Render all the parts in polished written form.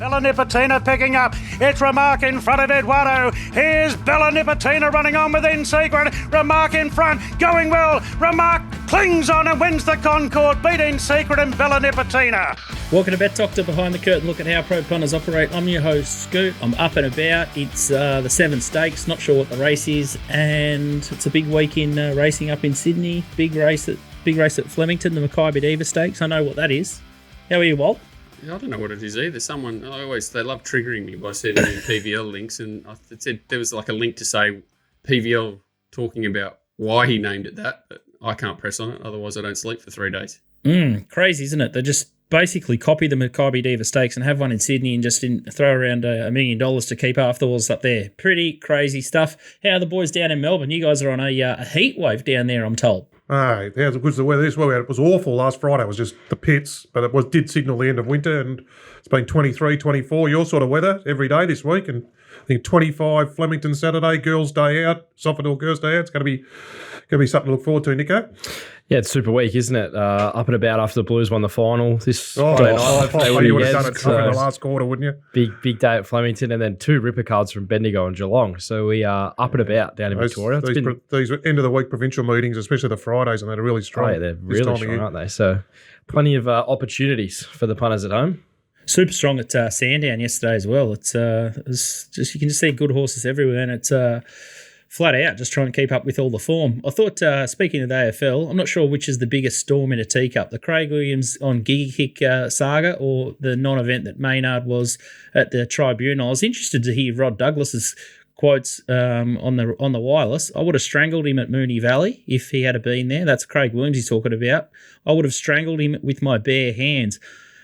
Bella Nipotina picking up. It's Remark in front of Eduardo. Here's Bella Nipotina running on within Secret. Remark in front, going well. Remark clings on and wins the Concord, beating Secret and Bella Nipotina. Welcome to Bet Doctor Behind the Curtain. Look at how pro punters operate. I'm your host, Scoot. I'm up and about. It's the Seven Stakes. Not sure what the race is, and it's a big week in racing up in Sydney. Big race at Flemington, the Makybe Diva Stakes. I know what that is. How are you, Walt? I don't know what it is either. They love triggering me by sending me PVL links, and it said there was like a link to say PVL talking about why he named it that, but I can't press on it, otherwise I don't sleep for 3 days. Crazy, isn't it? They just basically copy the Makybe Diva Stakes and have one in Sydney and just throw around $1 million to keep half the walls up there. Pretty crazy stuff. How are the boys down in Melbourne? You guys are on a heat wave down there, I'm told. How's the weather this way? It was awful last Friday. It was just the pits, but it did signal the end of winter, and it's been 23, 24, your sort of weather every day this week. And I think 25 Flemington Saturday, Girls' Day Out, Soffendale Girls' Day Out. It's going to be something to look forward to, Nico. Yeah, it's super week, isn't it? Up and about after the Blues won the final. You would have done it in the last quarter, wouldn't you? Big day at Flemington, and then 2 Ripper cards from Bendigo and Geelong. So we are up and about down in Victoria. These end of the week provincial meetings, especially the Fridays, and they're really strong. Oh, yeah, they're really strong, aren't they? So plenty of opportunities for the punters at home. Super strong at Sandown yesterday as well. It's just, you can just see good horses everywhere, and it's flat out just trying to keep up with all the form. I thought, speaking of the AFL, I'm not sure which is the biggest storm in a teacup, the Craig Williams on Gigi Kick saga or the non-event that Maynard was at the tribunal. I was interested to hear Rod Douglas's quotes on the wireless. I would have strangled him at Moonee Valley if he had been there. That's Craig Williams he's talking about. I would have strangled him with my bare hands.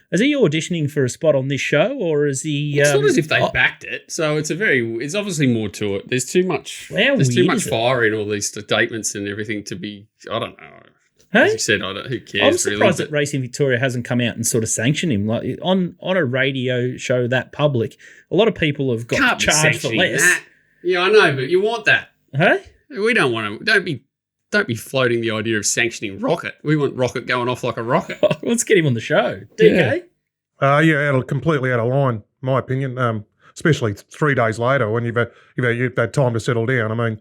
Is he auditioning for a spot on this show, or is he? It's not as if they backed it, so it's obviously more to it. There's too much fire in all these statements and everything to be. I don't know. Hey? As you said, who cares? I'm surprised that Racing Victoria hasn't come out and sort of sanctioned him. Like on a radio show that public, a lot of people have got charged for less. That. Yeah, I know, but you want that. Hey, we don't want to. Don't be floating the idea of sanctioning Rocket. We want Rocket going off like a rocket. Let's get him on the show. DK? Yeah. Completely out of line, my opinion, especially 3 days later when you've had time to settle down. I mean,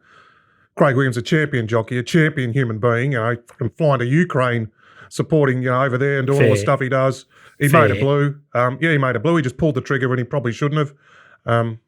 Craig Williams, a champion jockey, a champion human being, from flying to Ukraine, supporting, over there and doing all the stuff he does. He made a blue. He made a blue. He just pulled the trigger when he probably shouldn't have.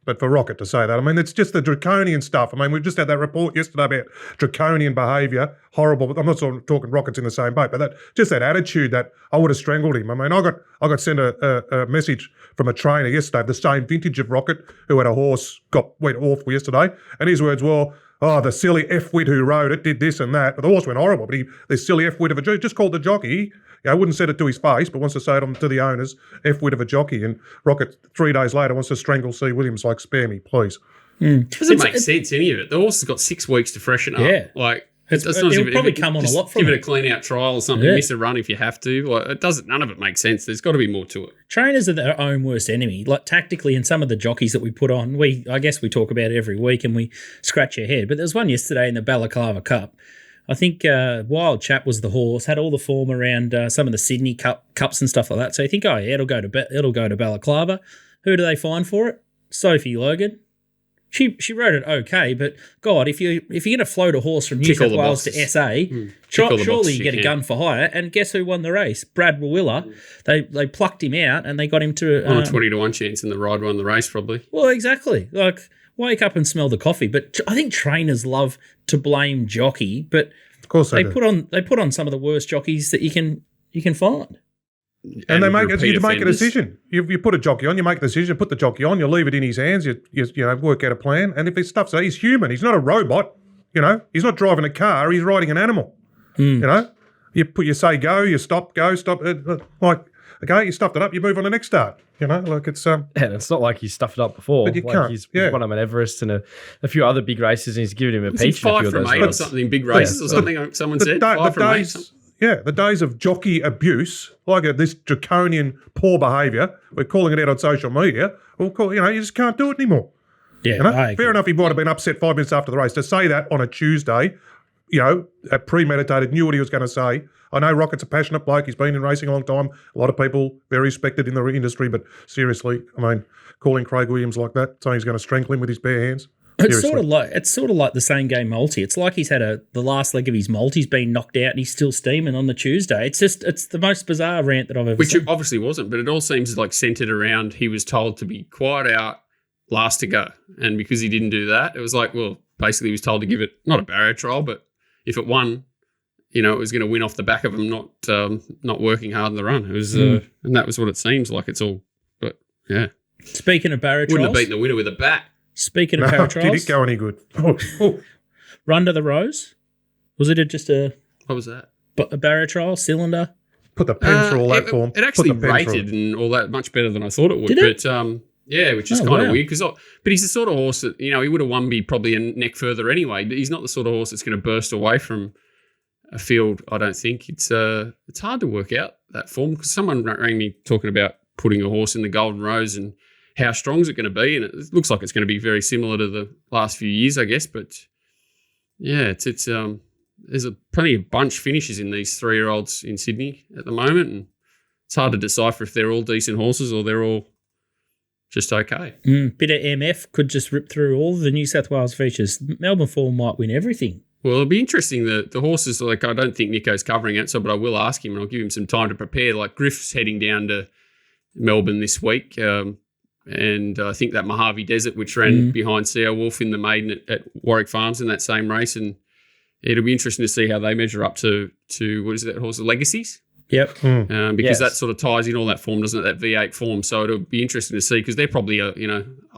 But for Rocket to say that, I mean, it's just the draconian stuff. I mean, we've just had that report yesterday about draconian behaviour, horrible. I'm not talking Rocket's in the same boat, but that attitude that I would have strangled him. I mean, I got sent a message from a trainer yesterday, the same vintage of Rocket, who had a horse went awful yesterday, and his words were, "Oh, the silly F-wit who rode it did this and that." But the horse went horrible, but the silly F-wit of a jockey, just called the jockey. I wouldn't say it to his face, but wants to say it to the owners, F-wit of a jockey. And Rocket, 3 days later, wants to strangle C. Williams, like, spare me, please. Doesn't make sense, any of it. The horse has got 6 weeks to freshen up. Yeah. It'll probably come on a lot from give it a clean-out trial or something, miss a run if you have to. None of it makes sense. There's got to be more to it. Trainers are their own worst enemy. Like, tactically, and some of the jockeys that we put on, I guess we talk about it every week and we scratch our head. But there was one yesterday in the Balaclava Cup. I think Wild Chap was the horse, had all the form around some of the Sydney Cups and stuff like that. So you think, it'll go to Balaclava. Who do they find for it? Sophie Logan. She rode it okay, but God, if you're going to float a horse from New South Wales to SA, surely you get a gun for hire. And guess who won the race? Brad Willa. They plucked him out and they got him to on a 20-1 chance, and the ride won the race probably. Well, exactly. Like, wake up and smell the coffee. But I think trainers love to blame jockey, but of course they put on some of the worst jockeys that you can find. And they make a decision. You put a jockey on, you make a decision, put the jockey on, you leave it in his hands, you work out a plan. And if his stuff's he's human, he's not a robot, he's not driving a car, he's riding an animal. You say go, you stop, go, stop. Okay, you stuffed it up, you move on the next start. It's and it's not like he's stuffed it up before. But you can't. He's won him at Everest and a few other big races, and he's given him a peach. 5 from 8 or something in big races or something. Someone said 5 from 8. Yeah, the days of jockey abuse, like this draconian poor behaviour, we're calling it out on social media. You just can't do it anymore. Yeah, fair enough. He might have been upset 5 minutes after the race. To say that on a Tuesday, premeditated, knew what he was going to say. I know Rocket's a passionate bloke. He's been in racing a long time. A lot of people very respected in the industry, but seriously, I mean, calling Craig Williams like that, saying he's going to strangle him with his bare hands. It's sort of like the same game multi. It's like he's had the last leg of his multi's been knocked out and he's still steaming on the Tuesday. It's the most bizarre rant that I've ever seen. Which obviously wasn't, but it all seems like centered around he was told to be quiet out, last to go. And because he didn't do that, it was like, well, basically he was told to give it, not a barrier trial, but if it won, it was going to win off the back of him not working hard in the run. It was, and that was what it seems like. It's all, but yeah. Speaking of barrier trials, wouldn't have beaten the winner with a bat. Speaking of barrier trials, did it go any good? Run to the Rose. Was it just a What was that? a barrier trial cylinder? Put the pen through all that form. It actually rated and all that much better than I thought it would. Did it? But yeah, which is kind of weird because, but he's the sort of horse that he would have won me probably a neck further anyway. But he's not the sort of horse that's going to burst away from a field. I don't think it's hard to work out that form because someone rang me talking about putting a horse in the Golden Rose and how strong is it going to be, and it looks like it's going to be very similar to the last few years, I guess. But yeah, it's there's plenty of bunch finishes in these 3-year-olds in Sydney at the moment, and it's hard to decipher if they're all decent horses or they're all just okay. Bit of MF could just rip through all the New South Wales features. Melbourne Fall might win everything. Well, it'll be interesting. The horses, I don't think Nico's covering it, but I will ask him and I'll give him some time to prepare. Like Griff's heading down to Melbourne this week. And I think that Mojave Desert, which ran behind Sea Wolf in the maiden at Warwick Farms in that same race. And it'll be interesting to see how they measure up to what is that horse, Legacies? Yep. Because that sort of ties in all that form, doesn't it, that V8 form. So it'll be interesting to see because they're probably a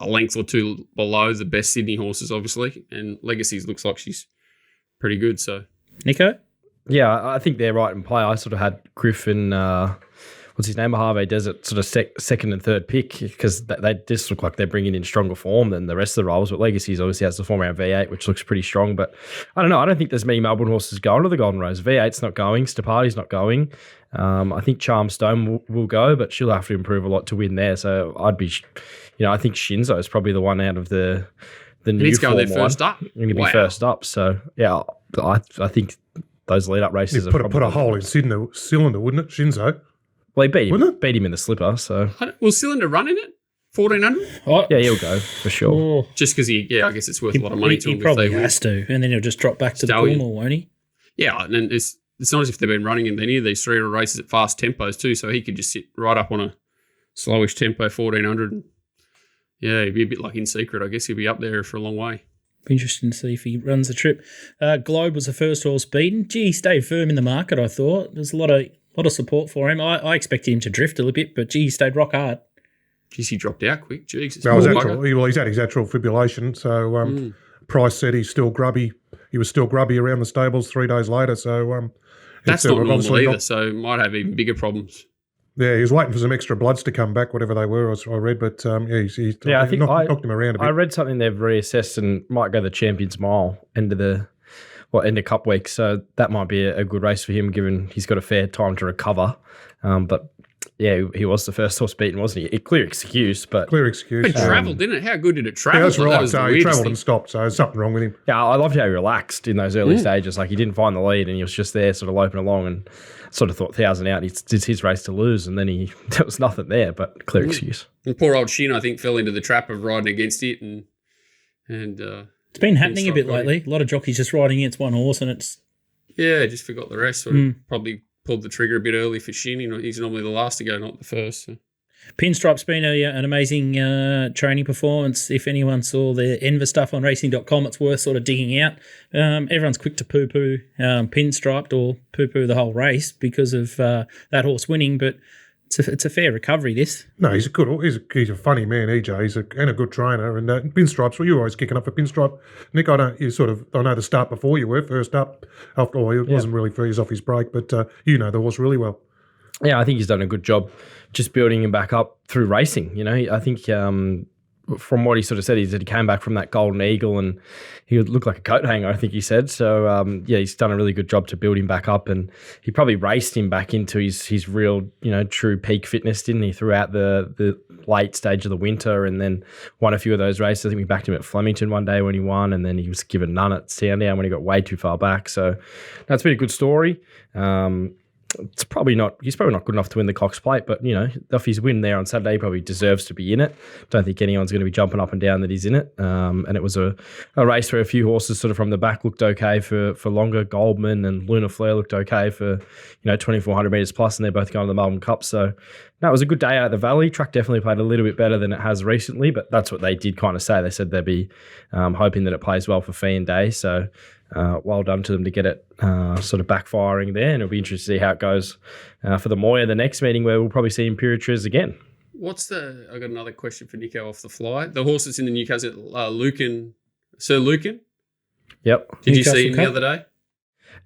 length or two below the best Sydney horses, obviously. And Legacies looks like she's pretty good. So Nico? Yeah, I think they're right in play. I sort of had Griff and what's his name, Mojave Desert, sort of second and third pick because they just look like they're bringing in stronger form than the rest of the roles. But Legacies obviously has the form around V8, which looks pretty strong. But I don't know. I don't think there's many Melbourne horses going to the Golden Rose. V8's not going. AZZOPARDI's not going. I think Charm Stone will go, but she'll have to improve a lot to win there. So I'd be, I think Shinzo is probably the one out of the new he's going form there first up. Going to be first up. So yeah, I think those lead-up races are put a hole in cylinder, wouldn't it, Shinzo? Well, he beat him in the slipper, so... Will Cylinder run in it? 1,400? Oh, yeah, he'll go, for sure. Oh, just because I guess it's worth a lot of money to him. He probably has to, and then he'll just drop back to the Coolmore, won't he? Yeah, and it's not as if they've been running in any of these 3-year races at fast tempos too, so he could just sit right up on a slowish tempo, 1,400. Yeah, he'd be a bit like In Secret. I guess he'll be up there for a long way. Be interesting to see if he runs the trip. Globe was the first horse beaten. Gee, he stayed firm in the market, I thought. There's a lot of support for him. I expected him to drift a little bit, but gee, he stayed rock hard. Geez, he dropped out quick. Jesus. No, he's had his atrial fibrillation, so Price said he's still grubby. He was still grubby around the stables 3 days later, so... That's not normal either, so might have even bigger problems. Yeah, he was waiting for some extra bloods to come back, whatever they were, I read, but I think knocked him around a bit. I read something they've reassessed and might go the Champions Mile end of Cup week, so that might be a good race for him given he's got a fair time to recover. But yeah, he was the first horse beaten, wasn't he? A clear excuse, but... Clear excuse. It travelled, didn't it? How good did it travel? Yeah, that's right. That So he travelled and stopped, so there's something wrong with him. Yeah, I loved how he relaxed in those early stages. Like, he didn't find the lead and he was just there sort of loping along and sort of thought 1,000 out. It's his race to lose, and then there was nothing there, but clear excuse. And poor old Shin, I think, fell into the trap of riding against it, and it's been happening a bit lately. A lot of jockeys just riding against one horse, and it's just forgot the rest. Probably pulled the trigger a bit early for Shin. He's normally the last to go, not the first. So. Pinstripe's been an amazing training performance. If anyone saw the Enver stuff on racing.com, it's worth sort of digging out. Everyone's quick to poo-poo Pinstriped or poo-poo the whole race because of that horse winning, but it's a fair recovery, this. No, he's a funny man, EJ. And a good trainer. And Pinstripes, well, you were always kicking up for Pinstripe. Nick, I know the start before you were first up. After all, he wasn't really freeze off his break, but you know the horse really well. Yeah, I think he's done a good job just building him back up through racing. I think from what he sort of said, he came back from that Golden Eagle and he would look like a coat hanger, I think he said. So, he's done a really good job to build him back up, and he probably raced him back into his real, true peak fitness, didn't he, throughout the late stage of the winter, and then won a few of those races. I think we backed him at Flemington one day when he won, and then he was given none at Sandown when he got way too far back. So that's been a good story. He's probably not good enough to win the Cox Plate, but off his win there on Saturday, he probably deserves to be in it. Don't think anyone's going to be jumping up and down that he's in it. And it was a race where a few horses sort of from the back looked okay for longer. Goldman and Luna Flare looked okay for 2,400 metres plus, and they're both going to the Melbourne Cup. So that was a good day out of the Valley. Track definitely played a little bit better than it has recently, but that's what they did kind of say. They said they'd be hoping that it plays well for Fee and Day. So well done to them to get it sort of backfiring there, and it'll be interesting to see how it goes for the Moya, the next meeting, where we'll probably see Imperatriz again. I got another question for Nico off the fly. The horse that's in the Newcastle, Sir Lucan. Yep. Did you see him the other day?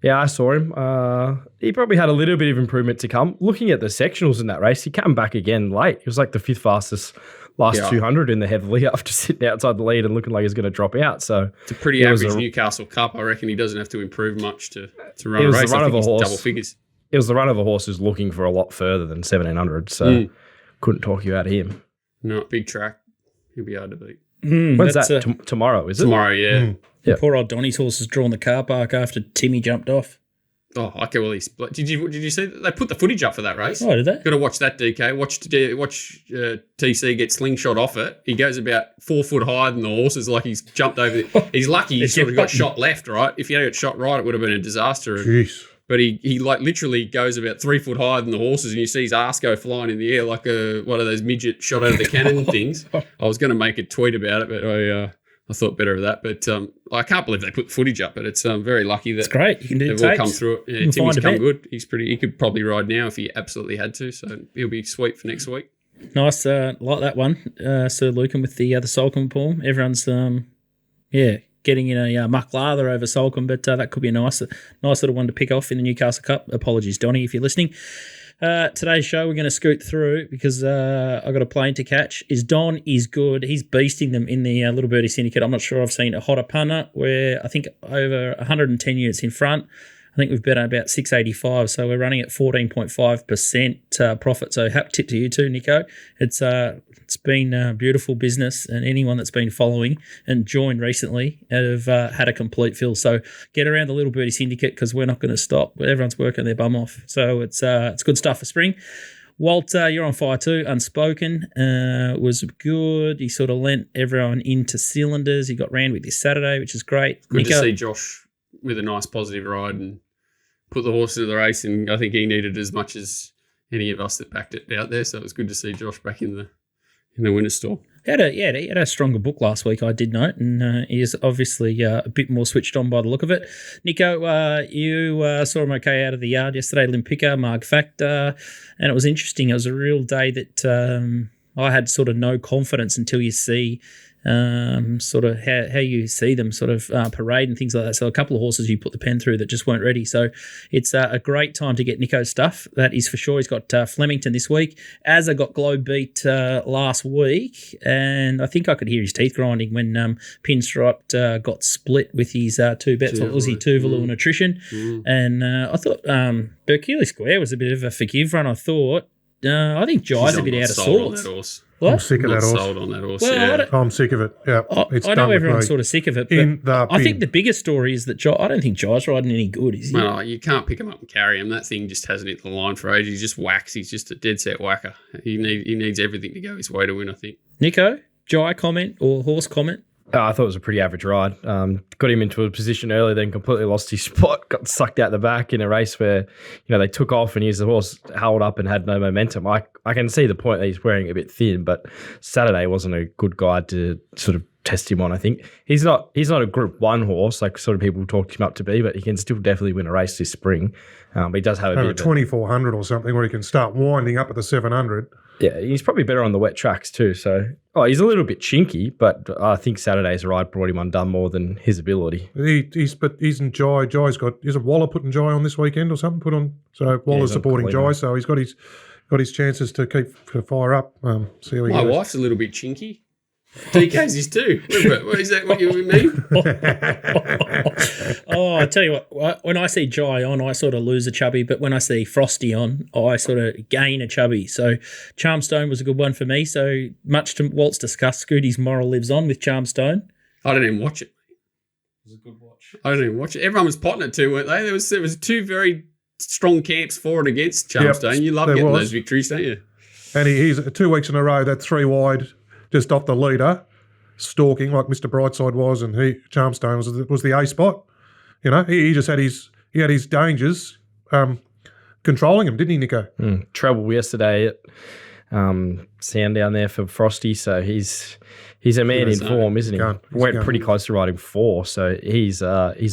Yeah, I saw him. He probably had a little bit of improvement to come. Looking at the sectionals in that race, he came back again late. He was like the 5th fastest last 200 in the Heatherly after sitting outside the lead and looking like he's going to drop out. So it's a pretty average Newcastle Cup. I reckon he doesn't have to improve much to run a race. I think he's double figures. It was the run of a horse who's looking for a lot further than 1,700, so couldn't talk you out of him. No, big track. He'll be hard to beat. When's that? Tomorrow, is it? Tomorrow, yeah. Yep. Poor old Donny's horse has drawn the car park after Timmy jumped off. Oh, okay. Well, did you see that? They put the footage up for that race? Oh, did they? Got to watch that, DK. Watch TC get slingshot off it. He goes about 4 foot higher than the horses, like he's jumped over. He's lucky he sort of got shot left, right? If he had got shot right, it would have been a disaster. Jeez. But he like literally goes about 3 foot higher than the horses, and you see his ass go flying in the air like one of those midget shot out of the cannon things. I was going to make a tweet about it, but I thought better of that. But I can't believe they put the footage up. But it's very lucky that it's great. You can do they've all come through it. Yeah, Timmy's come good. He could probably ride now if he absolutely had to. So he'll be sweet for next week. Nice, like that one, Sir Lucan with the Solcombe form. Everyone's getting in a muck lather over Solcombe, but that could be a nice little one to pick off in the Newcastle Cup. Apologies, Donny, if you're listening. Today's show, we're going to scoot through because I got a plane to catch. Don is good. He's beasting them in the Little Birdie Syndicate. I'm not sure I've seen a hotter punter where I think over 110 units in front. I think we've bet about 685, so we're running at 14.5% profit. So hat tip to you too, Nico. It's been beautiful business, and anyone that's been following and joined recently have had a complete fill. So get around the Little Birdie Syndicate because we're not going to stop. Everyone's working their bum off. So it's good stuff for spring. Walt, you're on fire too. Unspoken was good. He sort of lent everyone into cylinders. He got Randwick this Saturday, which is great. Good to see Josh with a nice positive ride and put the horse into the race, and I think he needed as much as any of us that backed it out there. So it was good to see Josh back in the winner's stall. He had a stronger book last week, I did note, and he is obviously a bit more switched on by the look of it. Nico, you saw him okay out of the yard yesterday, Limpica, Marg Factor, and it was interesting. It was a real day that I had sort of no confidence until you see sort of how you see them sort of parade and things like that. So a couple of horses you put the pen through that just weren't ready. So it's a great time to get Nico's stuff. That is for sure. He's got Flemington this week. Azza got Globe beat last week, and I think I could hear his teeth grinding when Pinstripe got split with his two bets on Aussie Tuvalu and Attrition. And I thought Berkeley Square was a bit of a forgive run, I thought. I think Jai's a bit out of sorts. I'm sick of that horse. Sold on that horse. Well, I'm sick of it. Yeah, I know everyone's sort of sick of it, but I think the biggest story is that I don't think Jai's riding any good, is he? No, you can't pick him up and carry him. That thing just hasn't hit the line for ages. He just whacks. He's just a dead set whacker. He needs everything to go his way to win, I think. Nico, Jai comment or horse comment? I thought it was a pretty average ride. Got him into a position early, then completely lost his spot, got sucked out the back in a race where, they took off and the horse held up and had no momentum. I can see the point that he's wearing a bit thin, but Saturday wasn't a good guide to sort of test him on, I think. He's not a Group 1 horse like sort of people talked him up to be, but he can still definitely win a race this spring. But he does have a bit of 2,400 or something where he can start winding up at the 700. Yeah, he's probably better on the wet tracks too. So, he's a little bit chinky, but I think Saturday's ride brought him undone more than his ability. He's in Jai. Is a Waller putting Jai on this weekend or something? So Waller's supporting Jai, so he's got his chances to keep to fire up. See how he My goes. wife's a little bit chinky. DK's his too. Is that what you mean? Oh, I tell you what, when I see Jai on, I sort of lose a chubby, but when I see Frosty on, I sort of gain a chubby. So Charmstone was a good one for me. So much to Walt's discuss, Scooty's moral lives on with Charmstone. I didn't even watch it. It was a good watch. I didn't even watch it. Everyone was potting it too, weren't they? There was two very strong camps for and against Charmstone. You love getting those victories, don't you? And he's 2 weeks in a row, that 3 wide, just off the leader, stalking like Mr. Brightside was, and Charmstone was the A spot. You know, he just had his dangers controlling him, didn't he, Nico? Treble yesterday at Sandown there for Frosty, so he's a man in form, isn't he? Went pretty close to riding 4, so he's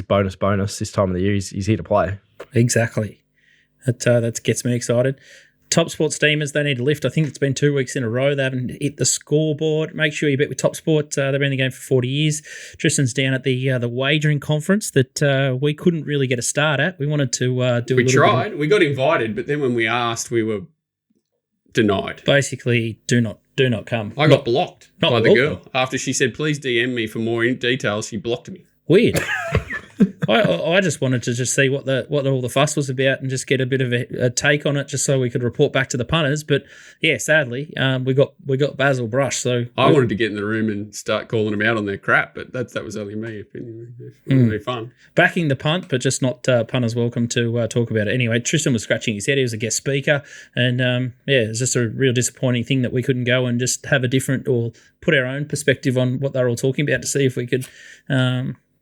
bonus this time of the year. He's here to play. Exactly. That gets me excited. TopSport Steamers, they need a lift. I think it's been 2 weeks in a row. They haven't hit the scoreboard. Make sure you bet with TopSport. They've been in the game for 40 years. Tristan's down at the wagering conference that we couldn't really get a start at. We wanted to do. We tried. We got invited, but then when we asked, we were denied. Basically, do not come. I got blocked by the blocked. girl after she said, "Please DM me for more details." She blocked me. Weird. I just wanted to just see what all the fuss was about and just get a bit of a take on it, just so we could report back to the punters. But yeah, sadly, we got Basil Brush. So I wanted to get in the room and start calling them out on their crap, but that was only me. It was really fun. Backing the punt, but just not punters welcome to talk about it. Anyway, Tristan was scratching his head. He was a guest speaker, and it's just a real disappointing thing that we couldn't go and just have a different or put our own perspective on what they're all talking about to see if we could.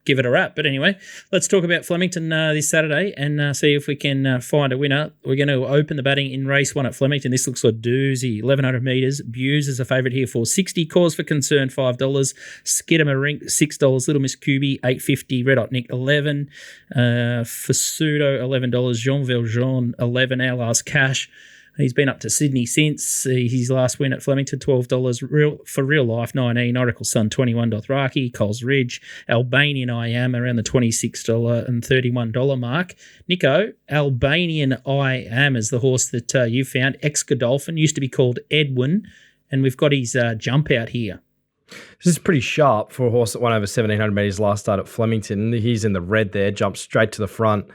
Give it a wrap. But anyway, let's talk about Flemington this Saturday and see if we can find a winner. We're going to open the batting in race 1 at Flemington. This looks like a doozy. 1,100 metres. Buse is a favourite here for $60. Cause for concern, $5. Skidamarink, $6. Little Miss Cuby, $8.50. Red Hot Nick, $11. Fasudo, $11. Jean Valjean, $11. Our Last Cash. He's been up to Sydney since his last win at Flemington, $12. For Real Life, $19. Oracle Sun, $21. Dothraki, Coles Ridge, Albanian I Am around the $26 and $31 mark. Nico, Albanian I Am is the horse that you found. Ex-Godolphin, used to be called Edwin, and we've got his jump out here. This is pretty sharp for a horse that won over 1,700 metres last start at Flemington. He's in the red there, jumps straight to the front.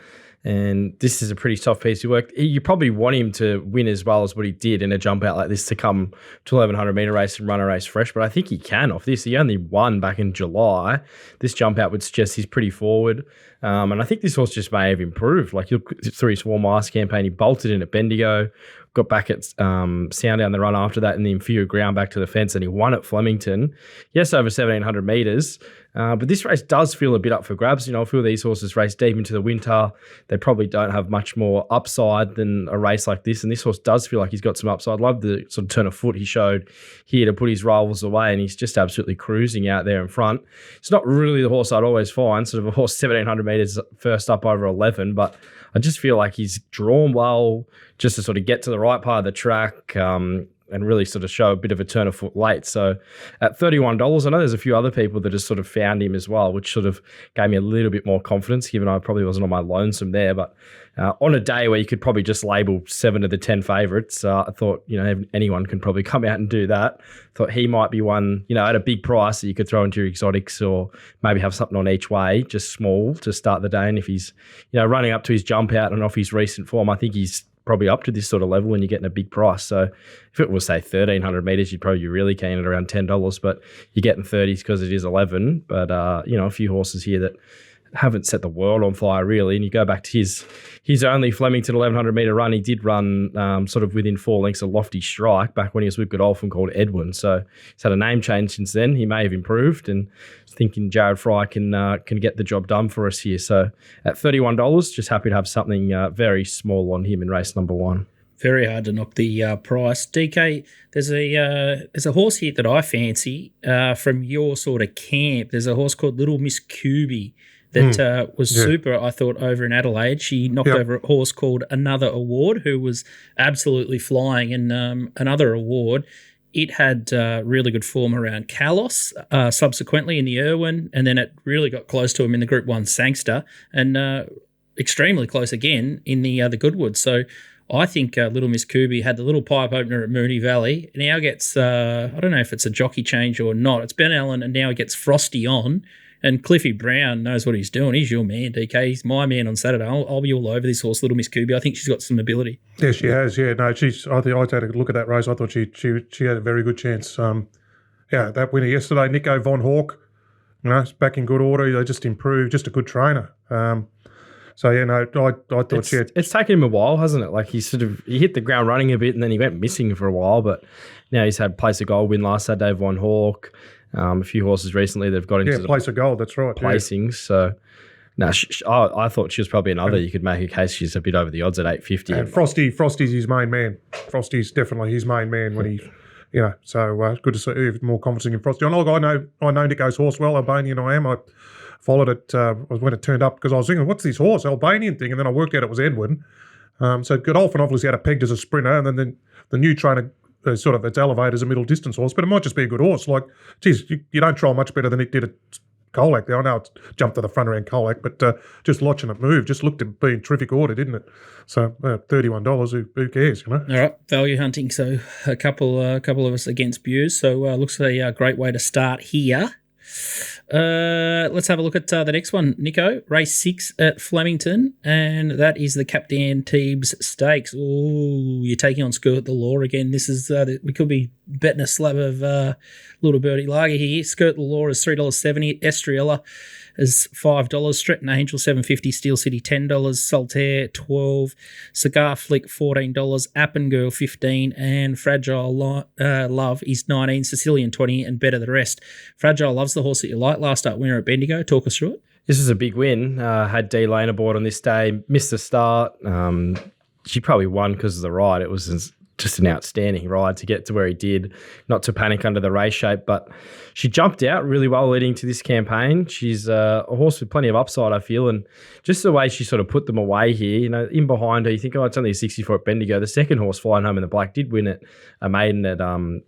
And this is a pretty soft piece of work. You probably want him to win as well as what he did in a jump out like this to come to 1,100 metre race and run a race fresh. But I think he can off this. He only won back in July. This jump out would suggest he's pretty forward. And I think this horse just may have improved. Like, you look through his Warm Ice campaign, he bolted in at Bendigo, got back at Sandown the run after that in the inferior ground back to the fence, and he won at Flemington. Yes, over 1,700 metres. But this race does feel a bit up for grabs. You know, a few of these horses race deep into the winter. They probably don't have much more upside than a race like this. And this horse does feel like he's got some upside. Love the sort of turn of foot he showed here to put his rivals away. And he's just absolutely cruising out there in front. It's not really the horse I'd always find, sort of a horse 1,700 metres first up over 11. But I just feel like he's drawn well just to sort of get to the right part of the track. And really sort of show a bit of a turn of foot late. So at $31, I know there's a few other people that have sort of found him as well, which sort of gave me a little bit more confidence, given I probably wasn't on my lonesome there. But on a day where you could probably just label 7 of the 10 favourites, I thought, you know, anyone can probably come out and do that. Thought he might be one, you know, at a big price that you could throw into your exotics or maybe have something on each way, just small to start the day. And if he's, you know, running up to his jump out and off his recent form, I think he's probably up to this sort of level when you're getting a big price. So if it was, say, 1,300 metres, you'd probably be really keen at around $10, but you're getting 30s because it is 11. But, you know, a few horses here that haven't set the world on fire, really. And you go back to his only Flemington 1,100 metre run. He did run sort of within 4 lengths of Lofty Strike back when he was with Godolphin called Edwin. So he's had a name change since then. He may have improved, and thinking Jared Fry can get the job done for us here. So at $31, just happy to have something very small on him in race number 1. Very hard to knock the price. DK, there's a horse here that I fancy from your sort of camp. There's a horse called Little Miss Cuby that was super, I thought, over in Adelaide. She knocked over a horse called Another Award, who was absolutely flying. And Another Award, it had really good form around Kalos, subsequently in the Irwin, and then it really got close to him in the Group 1 Sangster, and extremely close again in the Goodwood. So I think Little Miss Kubi had the little pipe opener at Moonee Valley. Now gets, I don't know if it's a jockey change or not. It's Ben Allen, and now he gets Frosty on. And Cliffy Brown knows what he's doing. He's your man, DK. He's my man on Saturday. I'll be all over this horse, Little Miss Kubi. I think she's got some ability. Yeah, she has. Yeah, no, I think I had a look at that race. I thought she had a very good chance. That winner yesterday, Nico Von Hawk, it's back in good order. They just improved. Just a good trainer. I thought she had. It's taken him a while, hasn't it? Like he hit the ground running a bit, and then he went missing for a while. But now he's had Place of Gold win last Saturday. Von Hawk. A few horses recently they've got into the Place of Gold. That's right. Placings. Yeah. So I thought she was probably another. You could make a case she's a bit over the odds at 850. And Frosty's his main man. Frosty's definitely his main man when he. So good to see more confidence in Frosty. And look, I know Nico's horse well, Albanian I am. I followed it when it turned up because I was thinking, what's this horse, Albanian thing? And then I worked out it was Edwin. So Godolphin obviously had a pegged as a sprinter, and then the new trainer sort of it's elevated as a middle distance horse, but it might just be a good horse. Like, geez, you don't trial much better than it did at Colac there. I know it jumped to the front around Colac, but just watching it move just looked to be in terrific order, didn't it? So $31, who cares, All right, value hunting. So a couple of us against Buse. So looks like a great way to start here. Let's have a look at the next one, Nico. Race 6 at Flemington, and that is the Captain Teebs Stakes. Oh, you're taking on Skirt the Law again. This is we could be betting a slab of Little Birdie Lager here. Skirt the Law is $3.70. Estriella is $5. Stretton Angel $7.50. Steel City $10. Saltaire $12. Cigar Flick $14. Appen Girl $15. And Fragile Love is $19. Sicilian $20. And Better the Rest. Fragile Love's the horse that you like. Last start winner at Bendigo. Talk us through it. This is a big win. Had D Lane aboard on this day. Missed the start. She probably won because of the ride. It was just an outstanding ride to get to where he did, not to panic under the race shape, but she jumped out really well leading to this campaign. She's a horse with plenty of upside, I feel, and just the way she sort of put them away here, in behind her, you think, it's only a 64 at Bendigo. The second horse, Flying Home in the Black, did win it, a maiden at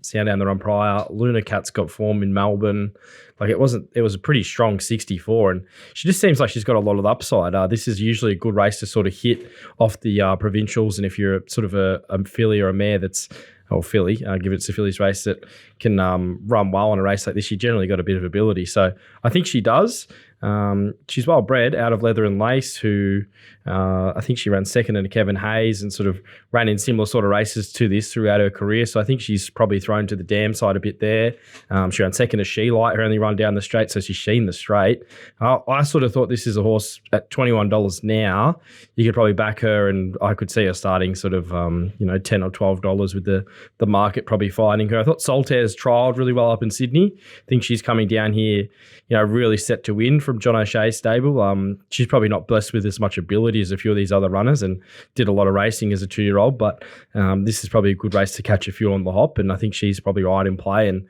Sandown the run prior. Luna Cat's got form in Melbourne. It was a pretty strong 64, and she just seems like she's got a lot of upside. This is usually a good race to sort of hit off the provincials, and if you're sort of a filly or a mare that's, filly, given it's a filly's race that can run well on a race like this, you generally got a bit of ability. So I think she does. She's well bred, out of Leather and Lace, who I think she ran second in Kevin Hayes and sort of ran in similar sort of races to this throughout her career. So I think she's probably thrown to the dam side a bit there. She ran second to She Light, her only run down the straight, so she's sheen the straight. I sort of thought this is a horse at $21 now. You could probably back her, and I could see her starting sort of $10 or $12 with the market probably finding her. I thought Saltaire's trialled really well up in Sydney. I think she's coming down here, really set to win from John O'Shea's stable. She's probably not blessed with as much ability as a few of these other runners and did a lot of racing as a 2-year-old, but this is probably a good race to catch a few on the hop, and I think she's probably right in play. And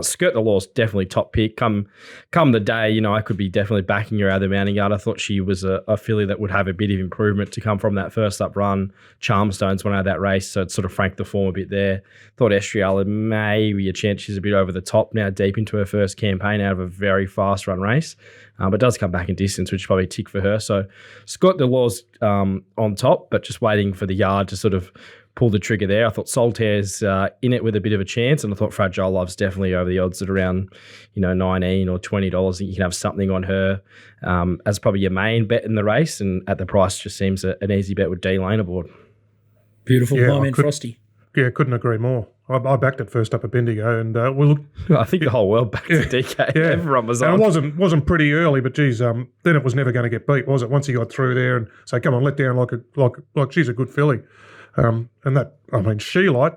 Skirt the Law's definitely top pick. Come the day, I could be definitely backing her out of the mounting yard. I thought she was a filly that would have a bit of improvement to come from that first up run. Charmstone's won out of that race, so it sort of franked the form a bit there. Thought Estriella maybe a chance she's a bit over the top now, deep into her first campaign out of a very fast run race. But does come back in distance, which is probably a tick for her. So Scott Delaw's on top, but just waiting for the yard to sort of pull the trigger there. I thought Saltaire's in it with a bit of a chance, and I thought Fragile Love's definitely over the odds at around $19 or $20. I think you can have something on her as probably your main bet in the race, and at the price just seems an easy bet with D Lane aboard. Beautiful, my man Frosty. Yeah, couldn't agree more. I backed it first up at Bendigo, and I think the whole world backed it, DK. Yeah. Everyone was on. And it wasn't pretty early, but geez, then it was never going to get beat, was it? Once he got through there and say, come on, let down like she's a good filly. And that, She Light,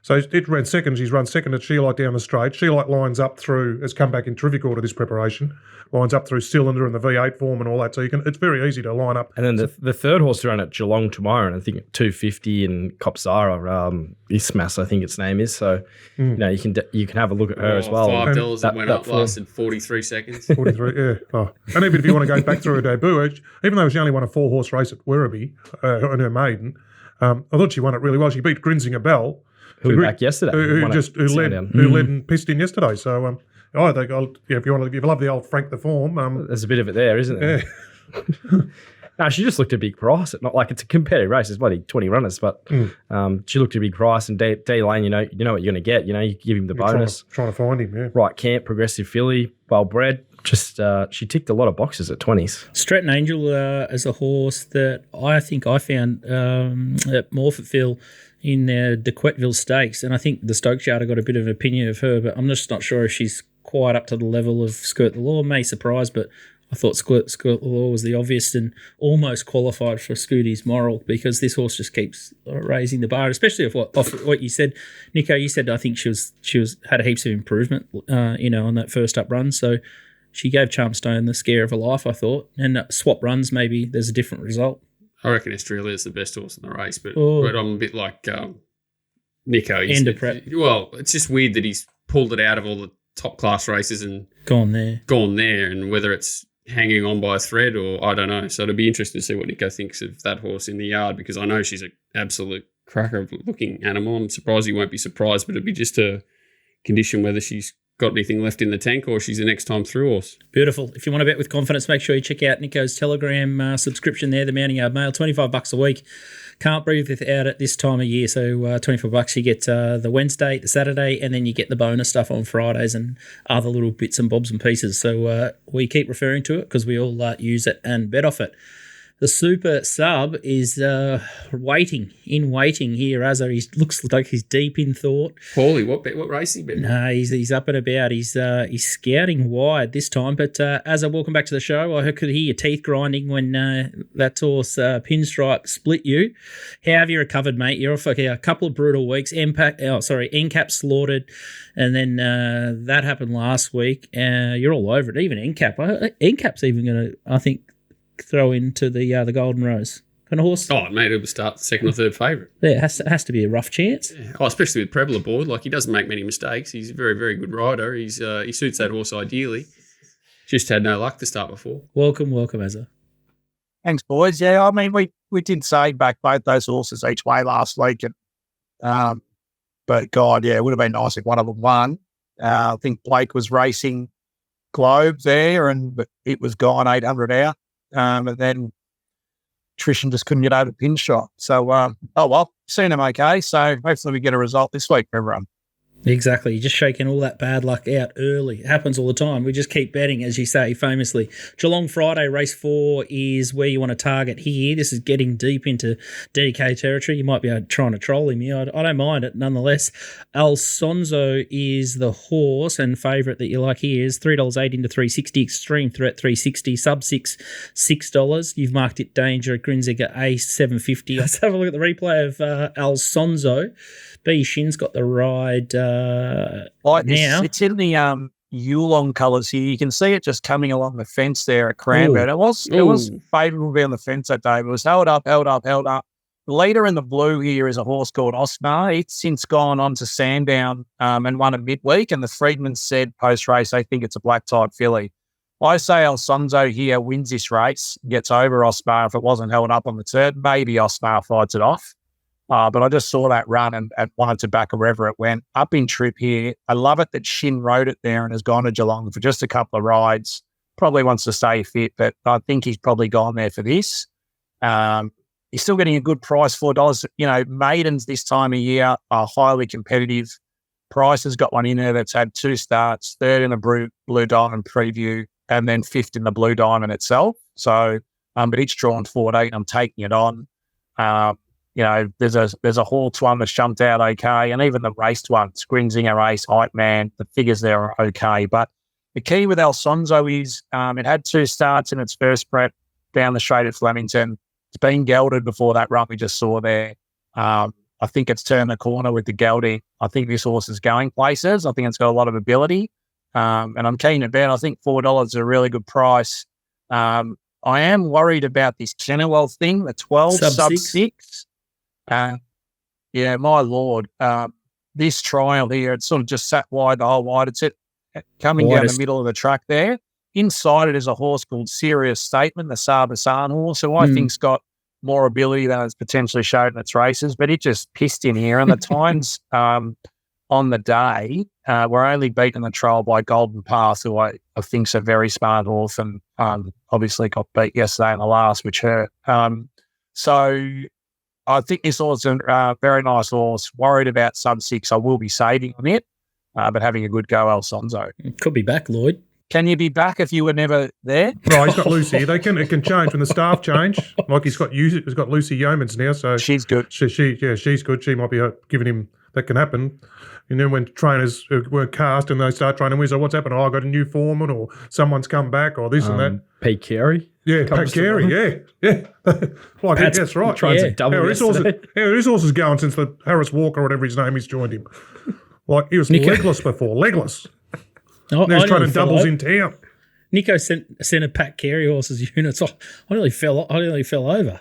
so it ran second. She's run second at She Light down the straight. She Light lines up through, has come back in terrific order this preparation, lines up through Cylinder and the V8 form and all that. So it's very easy to line up. And then the third horse to run at Geelong tomorrow, and I think at 250 and Copsara, Ismas, I think its name is. So, you can have a look at her as well. $5 that went up lasted 43 seconds. 43, yeah. Oh. And even if you want to go back through her debut, even though she only won a 4-horse race at Werribee on her maiden, I thought she won it really well. She beat Grinzinger Bell, who was back yesterday, who led and pissed in yesterday. So, if you love the old Frank the form, there's a bit of it there, isn't there? Yeah. No, she just looked a big price. Not like it's a competitive race. There's bloody 20 runners, but she looked a big price. And D Lane, you know what you're going to get. You give him the bonus. Trying to find him, yeah. Right camp, progressive filly, well bred. Just she ticked a lot of boxes at 20s. Stratton Angel as a horse that I think I found at Morphettville in the Quettville Stakes, and I think the Stokes Yard got a bit of an opinion of her, but I'm just not sure if she's quite up to the level of Skirt the Law. May surprise, but I thought Skirt the Law was the obvious and almost qualified for Scooty's Moral, because this horse just keeps raising the bar, especially off what you said, Nico. You said I think she had heaps of improvement, on that first up run. So she gave Charmstone the scare of her life, I thought. And swap runs, maybe there's a different result. I reckon Australia's the best horse in the race, but I'm a bit like Nico. Well, it's just weird that he's pulled it out of all the top class races and gone there, and whether it's hanging on by a thread or I don't know. So it'll be interesting to see what Nico thinks of that horse in the yard, because I know she's an absolute cracker of looking animal. I'm surprised he won't be surprised, but it'll be just a condition whether she's got anything left in the tank or she's a next time through horse. Beautiful. If you want to bet with confidence, make sure you check out Nico's Telegram subscription there, the Mounting Yard Mail, $25 a week. Can't breathe without it this time of year. So $24 you get the Wednesday, the Saturday, and then you get the bonus stuff on Fridays and other little bits and bobs and pieces. So we keep referring to it because we all use it and bet off it. The super sub is waiting here, Azza. He looks like he's deep in thought. Paulie, what race he been? No, he's up and about. He's scouting wide this time. But Azza, welcome back to the show. I could hear your teeth grinding when that horse Pinstripe split you. How have you recovered, mate? You're off a couple of brutal weeks. NCAP slaughtered, and then that happened last week. You're all over it. Even NCAP's even going to, I think, throw into the Golden Rose. Kind of horse? Oh, mate, it'll start second or third favourite. Yeah, it has to be a rough chance. Yeah. Oh, especially with Preble aboard. Like, he doesn't make many mistakes. He's a very, very good rider. He suits that horse ideally. Just had no luck to start before. Welcome, Azza. Thanks, boys. Yeah, I mean, we did say back both those horses each way last week. And, but, God, yeah, it would have been nice if one of them won. I think Blake was racing Globe there, but it was gone 800 out. And then Trishan just couldn't get over Pinstripe. So, seen him okay. So hopefully we get a result this week for everyone. Exactly. You're just shaking all that bad luck out early. It happens all the time. We just keep betting, as you say, famously. Geelong Friday, race 4 is where you want to target here. This is getting deep into DK territory. You might be trying to troll him here. I don't mind it nonetheless. Alfonso is the horse and favourite that you like here is $3.80 into $3.60. Extreme Threat $3.60. Sub $6. You've marked it danger at Grinziger Ace $7.50. Let's have a look at the replay of Alfonso. B. Shin's got the ride now. It's in the Geelong colours here. You can see it just coming along the fence there at Cranbourne. It was favourable to be on the fence that day. It was held up. The leader in the blue here is a horse called Oscar. It's since gone on to Sandown and won a midweek, and the Freedman said post-race they think it's a black-type filly. I say Alfonso here wins this race, gets over Oscar if it wasn't held up on the turn. Maybe Oscar fights it off. But I just saw that run and wanted to back wherever it went. Up in trip here. I love it that Shin rode it there and has gone to Geelong for just a couple of rides. Probably wants to stay fit, but I think he's probably gone there for this. He's still getting a good price, $4. You know, maidens this time of year are highly competitive. Price has got one in there that's had 2 starts, third in the Blue Diamond preview, and then 5th in the Blue Diamond itself. So, but it's drawn 14. I'm taking it on. You know, there's a Hawks one that's jumped out okay, and even the raced one, Grinzinger Ace, Hype Man, the figures there are okay. But the key with Alfonso is it had 2 starts in its first prep down the straight at Flemington. It's been gelded before that run we just saw there. I think it's turned the corner with the gelding. I think this horse is going places. I think it's got a lot of ability, and I'm keen to bet. I think $4 is a really good price. I am worried about this Kennewell thing, the 12 sub 6. Yeah, my Lord. This trial here, it's sort of just sat wide the whole wide. It's coming down the middle of the track there. Inside it is a horse called Serious Statement, the Sarbasan horse, who I think's got more ability than it's potentially showed in its races, but it just pissed in here. And the times on the day, we're only beaten in the trial by Golden Path, who I think's a very smart horse, and obviously got beat yesterday in the last, which hurt. So I think this horse is a very nice horse. Worried about sub 6. I will be saving on it, but having a good go, Alfonso. Could be back, Lloyd. Can you be back if you were never there? No, he's got Lucy. It can change when the staff change. Like he's got Lucy Yeomans now, so she's good. She's good. She might be giving him that can happen. And then when trainers were cast and they start training, we say, "What's happened? Oh, I got a new foreman, or someone's come back, or this and that." Pete Carey. Yeah, Pat Carey. Yeah. Like that's right. Tried to double How his horse is going since the Harris Walker or whatever his name is joined him. Like he was legless before, legless. Oh, now he's trying to doubles in town. Nico sent a Pat Carey horse's units. I nearly fell over.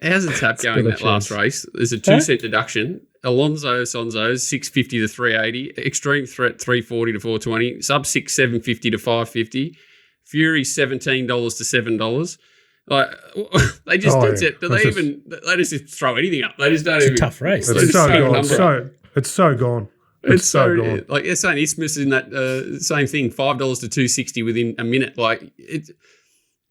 How's the tap going that last race? There's a 2-set deduction. Alonso Sonzo's 650 to 380, Extreme Threat 340 to 420, Sub 6 750 to 550, Fury $17 to $7. Like they just did it. Do they just throw anything up? They just don't. It's a tough race. It's so gone. It's so gone. It's so gone. Like they're saying, Isthmus in that same thing, $5 to $260 within a minute. Like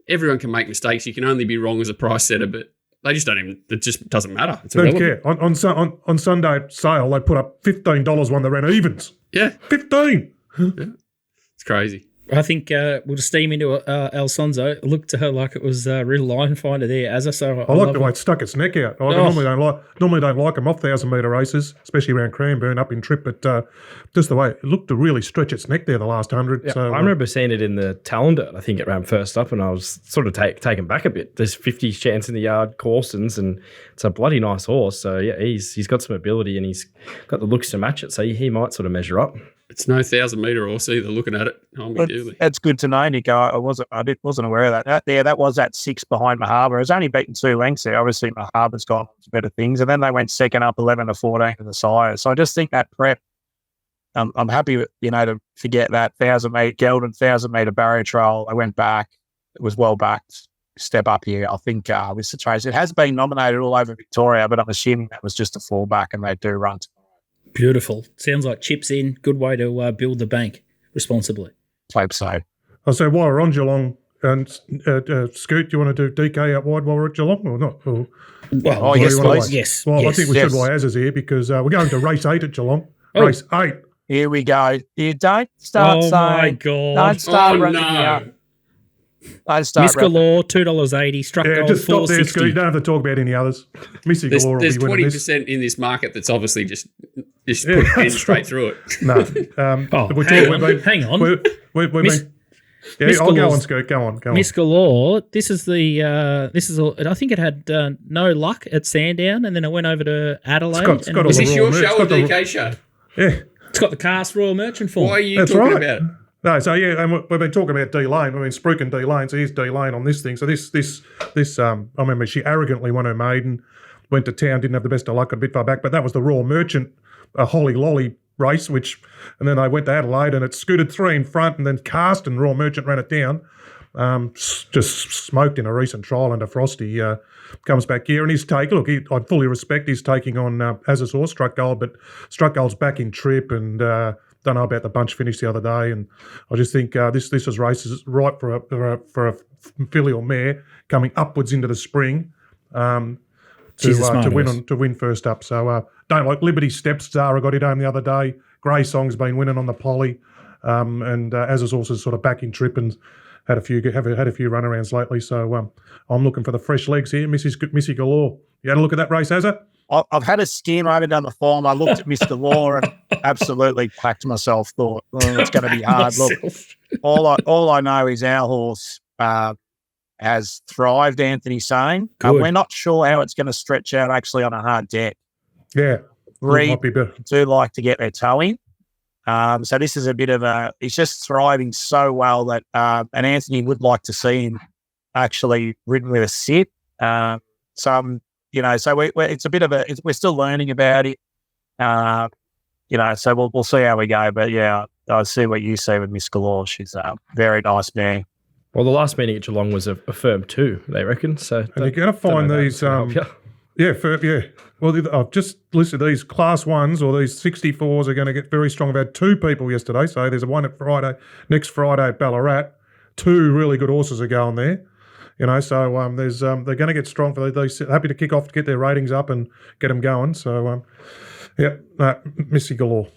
everyone can make mistakes. You can only be wrong as a price setter, but they just don't even. It just doesn't matter. It's don't irrelevant. care. On Sunday sale, they put up $15 when they ran evens. Yeah, 15. Yeah. It's crazy. I think we'll just steam into Alfonso. It looked to her like it was a real line finder there, Azza. So I like the way it stuck its neck out. I normally don't like them off 1,000-metre races, especially around Cranbourne up in trip. But just the way it looked to really stretch its neck there the last 100. Yeah, so I remember seeing it in the Talender. I think it ran first up, and I was sort of taken back a bit. There's 50 chance in the yard, Corson's, and it's a bloody nice horse. So yeah, he's got some ability and he's got the looks to match it. So he might sort of measure up. It's no 1,000-metre horse either. Looking at it, that's good to know, Nico. I wasn't aware of that. That was at 6 behind Makybe. It was only beaten 2 lengths there. Obviously, Makybe's gone to better things, and then they went second up 11 to 14 to the sire. So I just think that prep. I'm happy with to forget that 1,000-metre Geldon 1,000-metre barrier trail. I went back. It was well backed. Step up here. I think with the race, it has been nominated all over Victoria, but I'm assuming that was just a fallback, and they do run. Beautiful. Sounds like chips in. Good way to build the bank responsibly. Hope so. I'll say while we're on Geelong, and Scoot, do you want to do DK out wide while we're at Geelong or not? Or, yes, please. Yes. Well, yes. I think we should while Az's here because we're going to race 8 at Geelong. Race 8. Here we go. You don't start saying. Oh, my God. Don't start running out. Miss Galore, $2.80. Struck gold, just stop there, $4.60. Scoot. You don't have to talk about any others. Missy Galore will be winning this. There's 20% in this market that's obviously just put pens straight through it. No. Hang on. I'll go on, Scoot. Go on. Miss Galore, this is I think it had no luck at Sandown, and then it went over to Adelaide. Is this your show or DK show? Yeah. It's got the cast Royal Merchant form. Why are you talking about it? No, so yeah, and we've been talking about D Lane. I mean, Spruik and D Lane. So here's D Lane on this thing. So this. I remember she arrogantly won her maiden, went to town, didn't have the best of luck, got a bit far back. But that was the Royal Merchant, Holly Lolly race, and then they went to Adelaide and it scooted 3 in front, and then Cast and Royal Merchant ran it down. Just smoked in a recent trial under Frosty. Comes back here and he's taking. Look, I fully respect he's taking on Az's horse, Struck Gold, but Struck Gold's back in trip and. Don't know about the bunch finish the other day, and I just think this race is right for a filly or mare coming upwards into the spring to win first up. So don't like Liberty Steps. Zara got it home the other day. Grey Song's been winning on the Polly, and Az's also sort of back in trip and had a few runarounds lately. So I'm looking for the fresh legs here, Missy Galore. You had a look at that race, Azza? I've had a skim. I haven't done the form. I looked at Mr. Law and absolutely packed myself. Thought, it's going to be hard. Look, all I know is our horse has thrived. Anthony's saying we're not sure how it's going to stretch out actually on a hard deck. Yeah, Reed do like to get their toe in. So this is a bit of he's just thriving so well that and Anthony would like to see him actually ridden with a sit. So it's a bit of we're still learning about it. So we'll see how we go. But yeah, I see what you see with Miss Galore. She's a very nice mare. Well, the last meeting at Geelong was a firm 2, they reckon. So and you're going to find these. Yeah, Well, I've just listed these Class 1s or these 64s are going to get very strong. I've had 2 people yesterday, so there's a one at Friday, next Friday at Ballarat. 2 really good horses are going there. So there's they're going to get strong for these. Happy to kick off to get their ratings up and get them going. So, Missy galore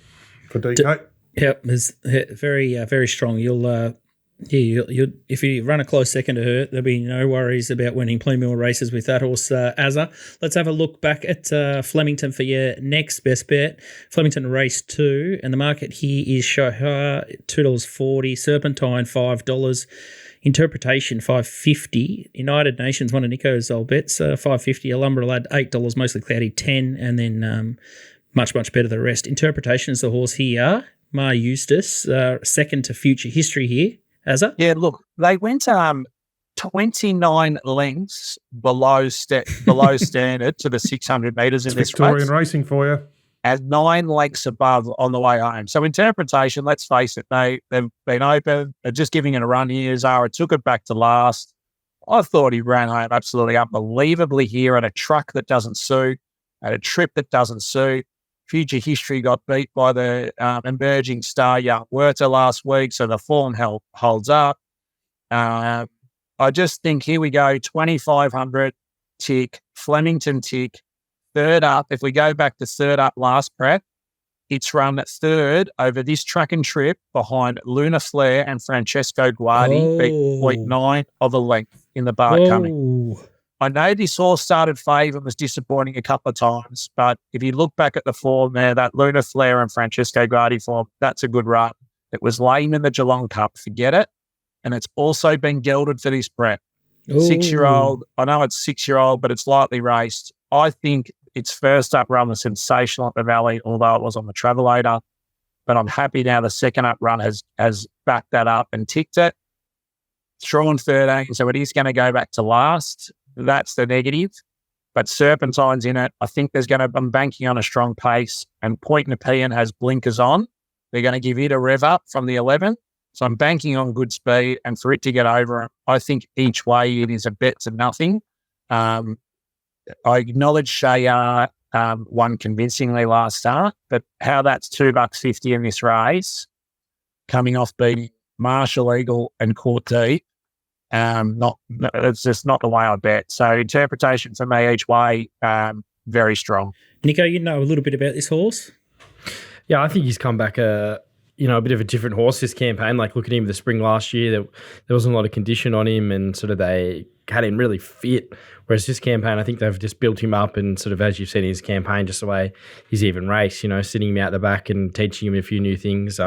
for DK. Yep, it's very strong. You'll if you run a close second to her, there'll be no worries about winning plenty more races with that horse, Azza. Let's have a look back at Flemington for your next best bet. Flemington race 2, and the market here is Shahar $2.40, Serpentine $5, Interpretation $5.50, United Nations, one of Nico's old bets, $5.50, Alumbra Lad $8, Mostly Cloudy $10, and then much better the rest. Interpretation is the horse here. Mar Eustace, second to Future History here. Azza? Yeah, look, they went 29 lengths below standard to the 600 metres in this Victorian race. racing for you. And 9 lengths above on the way home. So Interpretation, let's face it, they've been open. They're just giving it a run here. Zara took it back to last. I thought he ran home absolutely unbelievably here at a truck that doesn't suit, at a trip that doesn't suit. Future History got beat by the emerging star Young Werther last week, so the form holds up. I just think, here we go, 2,500 tick, Flemington tick, third up. If we go back to third up last prep, it's run third over this track and trip behind Luna Flair and Francesco Guardi, beat 0.9 of a length in the bar coming. I know this horse started favourite and was disappointing a couple of times, but if you look back at the form there, that Luna Flair and Francesco Guardi form, that's a good run. It was lame in the Geelong Cup, forget it. And it's also been gelded for this prep. 6-year-old, I know it's 6-year-old, but it's lightly raced. I think its first up run was sensational at the Valley, although it was on the Travelator. But I'm happy now the second up run has backed that up and ticked it. It's drawn 13, so it is going to go back to last. That's the negative. But Serpentine's in it. I think I'm banking on a strong pace, and Point Nepean has blinkers on. They're going to give it a rev up from the 11. So I'm banking on good speed, and for it to get over it, I think each way it is a bet to nothing. I acknowledge Shayar won convincingly last start, but how that's $2.50 in this race, coming off beating Marshall Eagle and Court Deep, it's just not the way I bet. So Interpretation for me each way, very strong. Nico, you know a little bit about this horse? Yeah, I think he's come back a bit of a different horse this campaign. Like, look at him the spring last year, there wasn't a lot of condition on him, and sort of they had him really fit. Whereas this campaign, I think they've just built him up, and sort of, as you've seen in his campaign, just the way he's even raced, sitting him out the back and teaching him a few new things.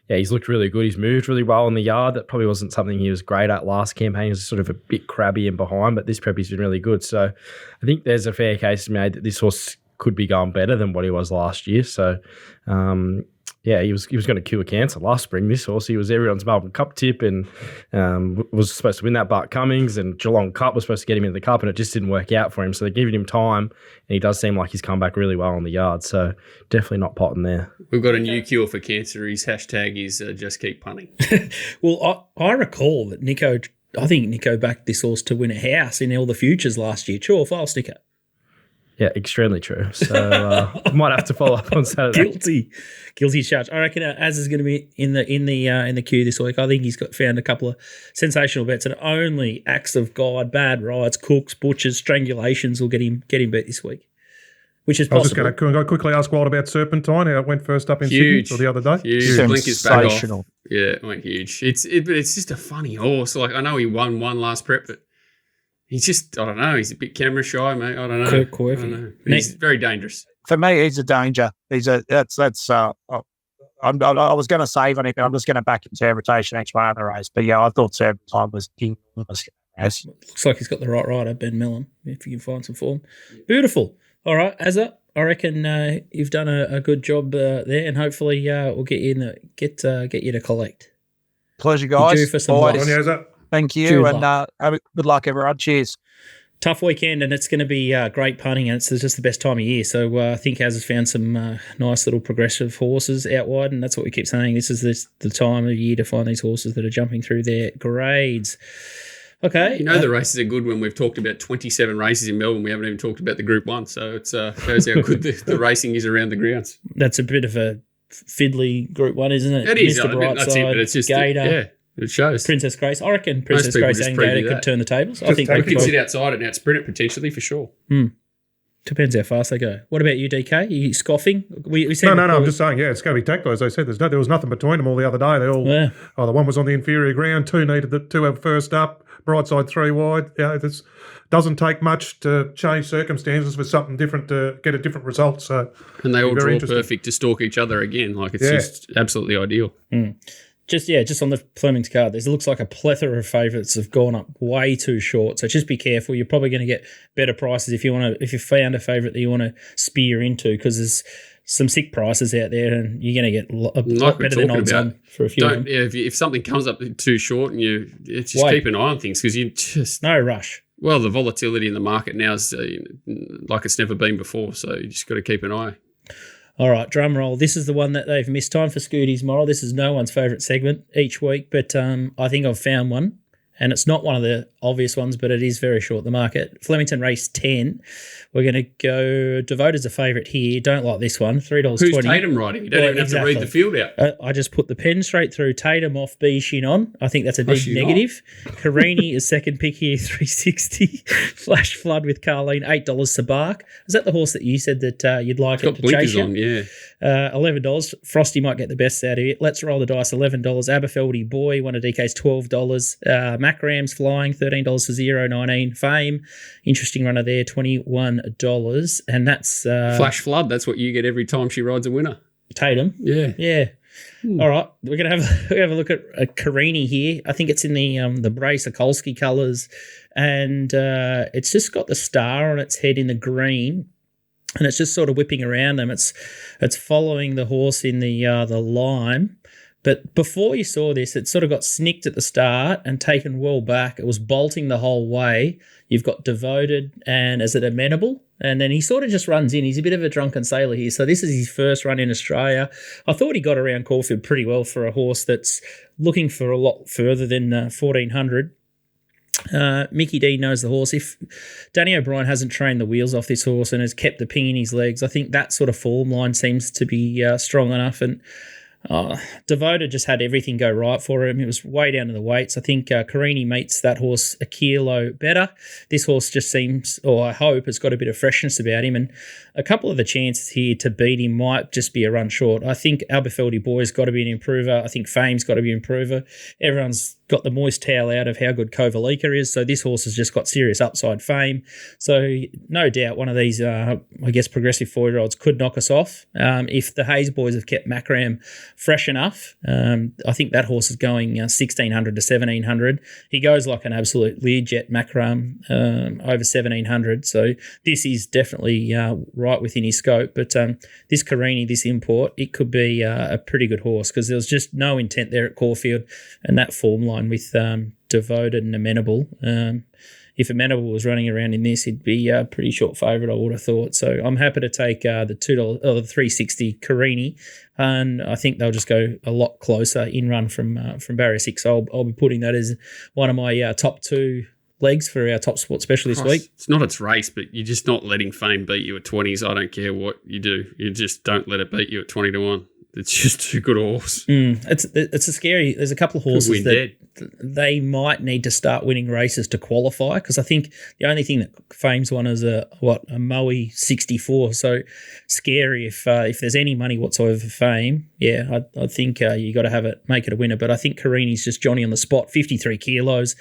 He's looked really good. He's moved really well in the yard. That probably wasn't something he was great at last campaign. He was sort of a bit crabby and behind, but this prep he's been really good. So I think there's a fair case made that this horse could be going better than what he was last year. So, he was going to cure cancer last spring. This horse, he was everyone's Melbourne Cup tip, and was supposed to win that Bart Cummings, and Geelong Cup was supposed to get him into the Cup, and it just didn't work out for him. So they're giving him time, and he does seem like he's come back really well on the yard. So definitely not potting there. We've got a new cure for cancer. His hashtag is just keep punting. Well, I recall that Nico backed this horse to win a house in all the futures last year. True or false, Nico? Yeah, extremely true. So might have to follow up on Saturday. Guilty charge. I reckon Az is going to be in the queue this week. I think he's found a couple of sensational bets, and only acts of God, bad rides, cooks, butchers, strangulations will get him beat this week. Which is possible. I was just going to quickly ask Wild about Serpentine. How it went first up in Sydney or the other day. Huge. Blinkers back off. Yeah, it went huge. But it's just a funny horse. Like, I know he won one last prep, but he's just, I don't know. He's a bit camera shy, mate. I don't know. Quirky. He's very dangerous. For me, he's a danger. I was going to save on it, but I'm just going to back Interpretation each way on the race. But yeah, I thought Serpentine was king. Looks like he's got the right rider, Ben Millen, if you can find some form. Beautiful. All right, Azza, I reckon you've done a good job there, and hopefully we'll get you get you to collect. Pleasure, guys. You're due for some luck. Thank you, and good luck, everyone. Cheers. Tough weekend, and it's going to be great punting, and it's just the best time of year. So I think Az has found some nice little progressive horses out wide, and that's what we keep saying. This is the time of year to find these horses that are jumping through their grades. Okay. You know the races are good when we've talked about 27 races in Melbourne. We haven't even talked about the Group 1. So it shows how good the racing is around the grounds. That's a bit of a fiddly Group 1, isn't it? It is. Mr. That's it, but it's just Gator, it shows. Princess Grace. I reckon Princess people Grace just and preview Gator could that. turn the tables. I Just think take they We can could. sit outside and outsprint it potentially for sure. Depends how fast they go. What about you, DK? Are you scoffing? We No, I'm just saying, it's going to be tactical. As I said, there was nothing between them all the other day. They all, Yeah. the one was on the inferior ground, two needed the two have first up, bright side three wide. This doesn't take much to change circumstances with something different to get a different result. So, And they all very draw interesting. perfect to stalk each other again. Like, it's Yeah. just absolutely ideal. Just on the Flemington card, there looks like a plethora of favourites have gone up way too short. So just be careful. You're probably going to get better prices if you found a favourite that you want to spear into, because there's some sick prices out there, and you're going to get a lot Like we're better than talking odds about, on for a few of them. if something comes up too short, and just Wait. keep an eye on things, because you just No rush. well, the volatility in the market now is like it's never been before. So you just got to keep an eye. All right, drum roll. This is the one that they've missed. Time for Scooty's Moral. This is no one's favourite segment each week, but I think I've found one, and it's not one of the obvious ones, but it is very short the market. Flemington race 10. We're going to go Devoted's a favourite here. Don't like this one. $3.20. Who's Tatum riding? You don't even have to read the field out. I just put the pen straight through. Tatum off, B Shin on. I think that's a big Shin negative. Carini is second pick here, $3.60. Flash Flood with Carleen, $8 Sabark. Is that the horse that you said that you'd like Got it to chase blinkers you? on, yeah. $11. Frosty might get the best out of it. Let's roll the dice. $11. Aberfeldy Boy, one of DK's $12. Macram's Flying, $13 for 0.19. Fame, interesting runner there, $21. And that's Flash Flood. That's what you get every time she rides a winner. Tatum. Yeah. Yeah. All right, we're gonna have a look at Carini here. I think it's in the Brace Sokolsky colours, and it's just got the star on its head in the green, and it's just sort of whipping around them. It's following the horse in the lime. But before you saw this, it sort of got snicked at the start and taken well back. It was bolting the whole way. You've got Devoted and is it Amenable? And then he sort of just runs in. He's a bit of a drunken sailor here. So this is his first run in Australia. I thought he got around Caulfield pretty well for a horse that's looking for a lot further than 1,400. Mickey D knows the horse. If Danny O'Brien hasn't trained the wheels off this horse and has kept the ping in his legs, I think that sort of form line seems to be strong enough. And Devoted just had everything go right for him. It was way down to the weights. I think Carini meets that horse a kilo better. This horse just seems, or I hope, has got a bit of freshness about him. And a couple of the chances here to beat him might just be a run short. I think Aberfeldy Boy's got to be an improver. I think Fame's got to be an improver. Everyone's got the moist towel out of how good Kovalika is. So this horse has just got serious upside. Fame. So no doubt one of these, progressive 4-year-olds could knock us off. If the Hayes boys have kept Macram fresh enough, I think that horse is going 1,600 to 1,700. He goes like an absolute Learjet Macram over 1,700. So this is definitely right within his scope. But this Carini, this import, it could be a pretty good horse because there was just no intent there at Caulfield, and that form line with Devoted and Amenable. If Amenable was running around in this, he'd be a pretty short favourite, I would have thought. So I'm happy to take the $2 or the $3.60 Carini, and I think they'll just go a lot closer in run from barrier 6. I'll be putting that as one of my top 2 legs for our Top Sport special this week. It's not its race, but you're just not letting Fame beat you at 20s. I don't care what you do. You just don't let it beat you at 20-1. It's just too good a horse. It's a scary. There's a couple of horses that they might need to start winning races to qualify, because I think the only thing that Fame's won is a Moe 64. So scary if there's any money whatsoever for Fame. Yeah, I think you got to make it a winner. But I think Carini's just Johnny on the spot, 53 kilos.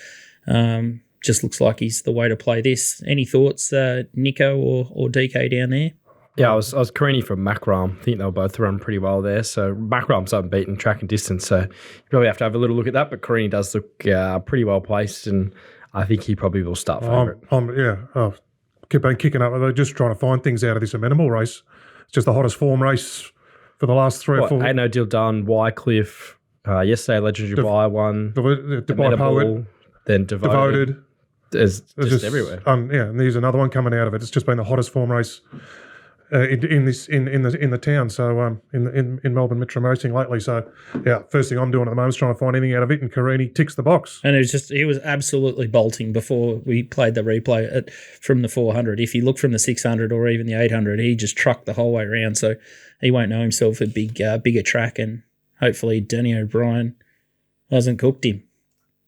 Just looks like he's the way to play this. Any thoughts, Nico or DK down there? Yeah, I was Carini from Macram. I think they'll both run pretty well there. So Macram's unbeaten track and distance, so you probably have to have a little look at that. But Carini does look pretty well placed, and I think he probably will start favourite. Keep on kicking up. They're just trying to find things out of this Amenable race. It's just the hottest form race for the last 3 or 4. Ain't No Deal Done, Wycliffe, yesterday Legendary Buy one, Dubai Poet, then Devoted. There's just everywhere. And there's another one coming out of it. It's just been the hottest form race in the town. So in Melbourne Metro Racing lately. So yeah, first thing I'm doing at the moment is trying to find anything out of it. And Carini ticks the box. And he was absolutely bolting before we played the replay from the 400. If you look from the 600 or even the 800, he just trucked the whole way around. So he won't know himself a bigger track, and hopefully Danny O'Brien hasn't cooked him.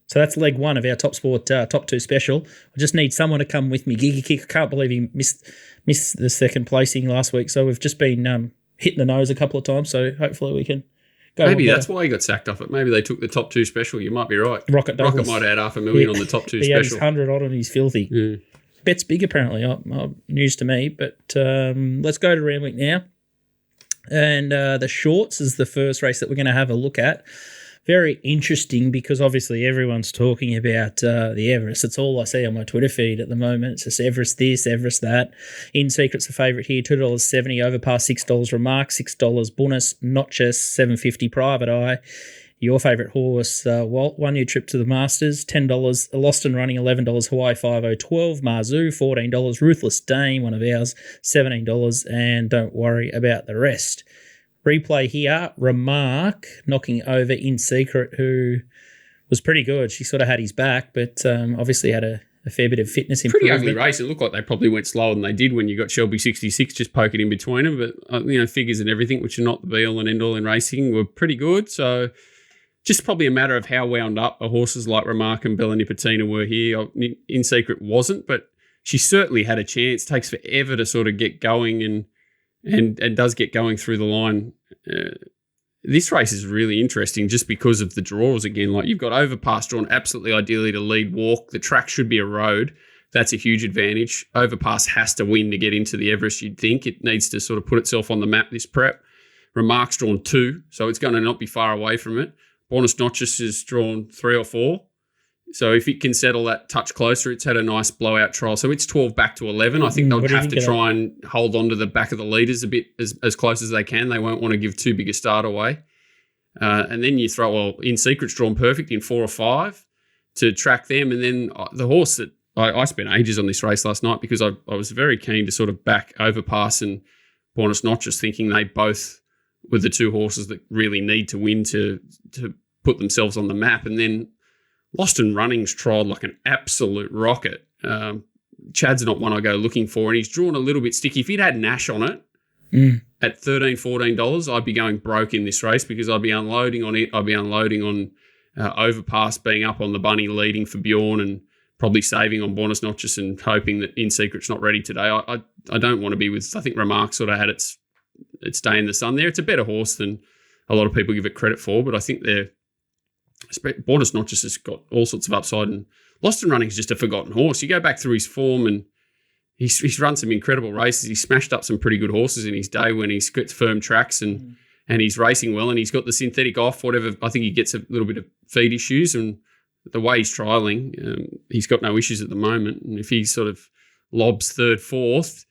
So that's leg one of our TopSport top two special. I just need someone to come with me. Giggy Kick, I can't believe he missed the second placing last week. So we've just been hitting the nose a couple of times. So hopefully we can go. Maybe that's why he got sacked off it. Maybe they took the top two special. You might be right. Rocket Douglas might add $500,000 on the top two he special. He had his 100 on and he's filthy. Yeah. Bet's big apparently. News to me. But let's go to Randwick now. And the shorts is the first race that we're going to have a look at. Very interesting because obviously everyone's talking about the Everest. It's all I see on my Twitter feed at the moment. It's just Everest this, Everest that. In Secret's a favourite here, $2.70, Overpass $6, Remark $6, Bonus, Notches $7.50, Private Eye. Your favourite horse, Walt, won your trip to the Masters, $10, Lost and Running $11, Hawaii 5-0, $12, Marzu $14, Ruthless Dame, one of ours, $17, and don't worry about the rest. Replay here, Remark knocking over In Secret, who was pretty good. She sort of had his back, but obviously had a fair bit of fitness improvement. Pretty ugly race. It looked like they probably went slower than they did when you got Shelby 66 just poking in between them. But, figures and everything, which are not the be-all and end-all in racing, were pretty good. So just probably a matter of how wound up horses like Remark and Bella Nipotina were here. In Secret wasn't, but she certainly had a chance. Takes forever to sort of get going and does get going through the line. This race is really interesting just because of the draws again. Like you've got Overpass drawn absolutely ideally to lead walk. The track should be a road. That's a huge advantage. Overpass has to win to get into the Everest, you'd think. It needs to sort of put itself on the map this prep. Remark's drawn 2, so it's going to not be far away from it. Bonus Notches is drawn 3 or 4. So if it can settle that touch closer, it's had a nice blowout trial. So it's 12 back to 11. I think they'll have to try and hold on to the back of the leaders a bit as close as they can. They won't want to give too big a start away. And then you throw, In Secret's drawn perfect in 4 or 5 to track them. And then the horse that I spent ages on this race last night because I was very keen to sort of back Overpass and Bonus Notches, thinking they both were the two horses that really need to win to put themselves on the map. And then Lost and Running's trialled like an absolute rocket. Chad's not one I go looking for, and he's drawn a little bit sticky. If he'd had Nash on it at $13, $14, I'd be going broke in this race because I'd be unloading on it. I'd be unloading on Overpass being up on the bunny leading for Bjorn and probably saving on Bonus Notches and hoping that In Secret's not ready today. I don't want to be with, I think Remark sort of had its day in the sun there. It's a better horse than a lot of people give it credit for, but I think Bonus Notches has got all sorts of upside, and Lost and Running's just a forgotten horse. You go back through his form and he's run some incredible races. He smashed up some pretty good horses in his day when he's got firm tracks and he's racing well, and he's got the synthetic off, whatever. I think he gets a little bit of feed issues, and the way he's trialling, he's got no issues at the moment. And if he sort of lobs 3rd, 4th,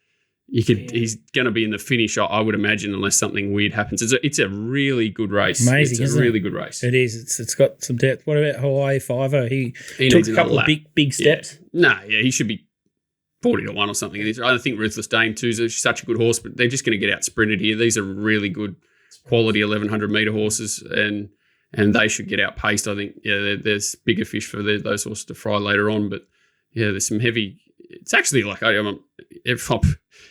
he's going to be in the finish, I would imagine, unless something weird happens. It's a really good race. Amazing, it's a really good race. It is. It's got some depth. What about Hawaii 5-0? He took a couple of big steps. He should be 40-1 or something. I think Ruthless Dame too is such a good horse, but they're just going to get out sprinted here. These are really good quality 1,100 metre horses, and they should get outpaced. I think there's bigger fish for those horses to fry later on, but there's some heavy. It's actually like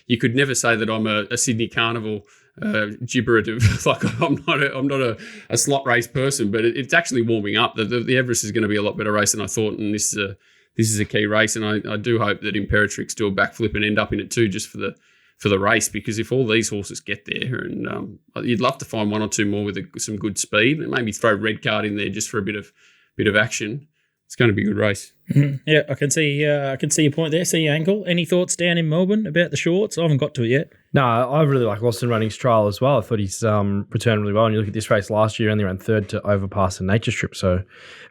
you could never say that I'm a Sydney Carnival gibberative. Like I'm not a slot race person, but it's actually warming up. The Everest is going to be a lot better race than I thought, and this is a key race. And I do hope that Imperatrix do a backflip and end up in it too, just for the race. Because if all these horses get there, and you'd love to find one or two more with some good speed, and maybe throw Red Card in there just for a bit of action. It's going to be a good race. Mm-hmm. Yeah, I can see your point there. See your angle. Any thoughts down in Melbourne about the shorts? I haven't got to it yet. No, I really like Lost and Running's trial as well. I thought he's returned really well. And you look at this race last year, only ran 3rd to Overpass and Nature Strip. So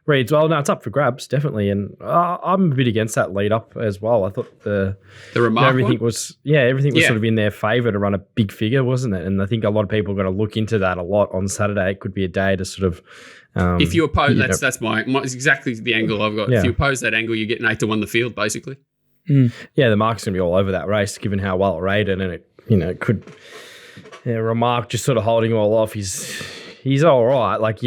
reads well. No, it's up for grabs, definitely. And I'm a bit against that lead up as well. I thought the Remark everything one? was sort of in their favour to run a big figure, wasn't it? And I think a lot of people are going to look into that a lot on Saturday. It could be a day to sort of. If you oppose, that's my exactly the angle I've got. Yeah. If you oppose that angle, you're getting 8 to 1 the field, basically. Yeah, the mark's going to be all over that race, given how well it rated, and it could Remark just sort of holding all off. He's all right. Like,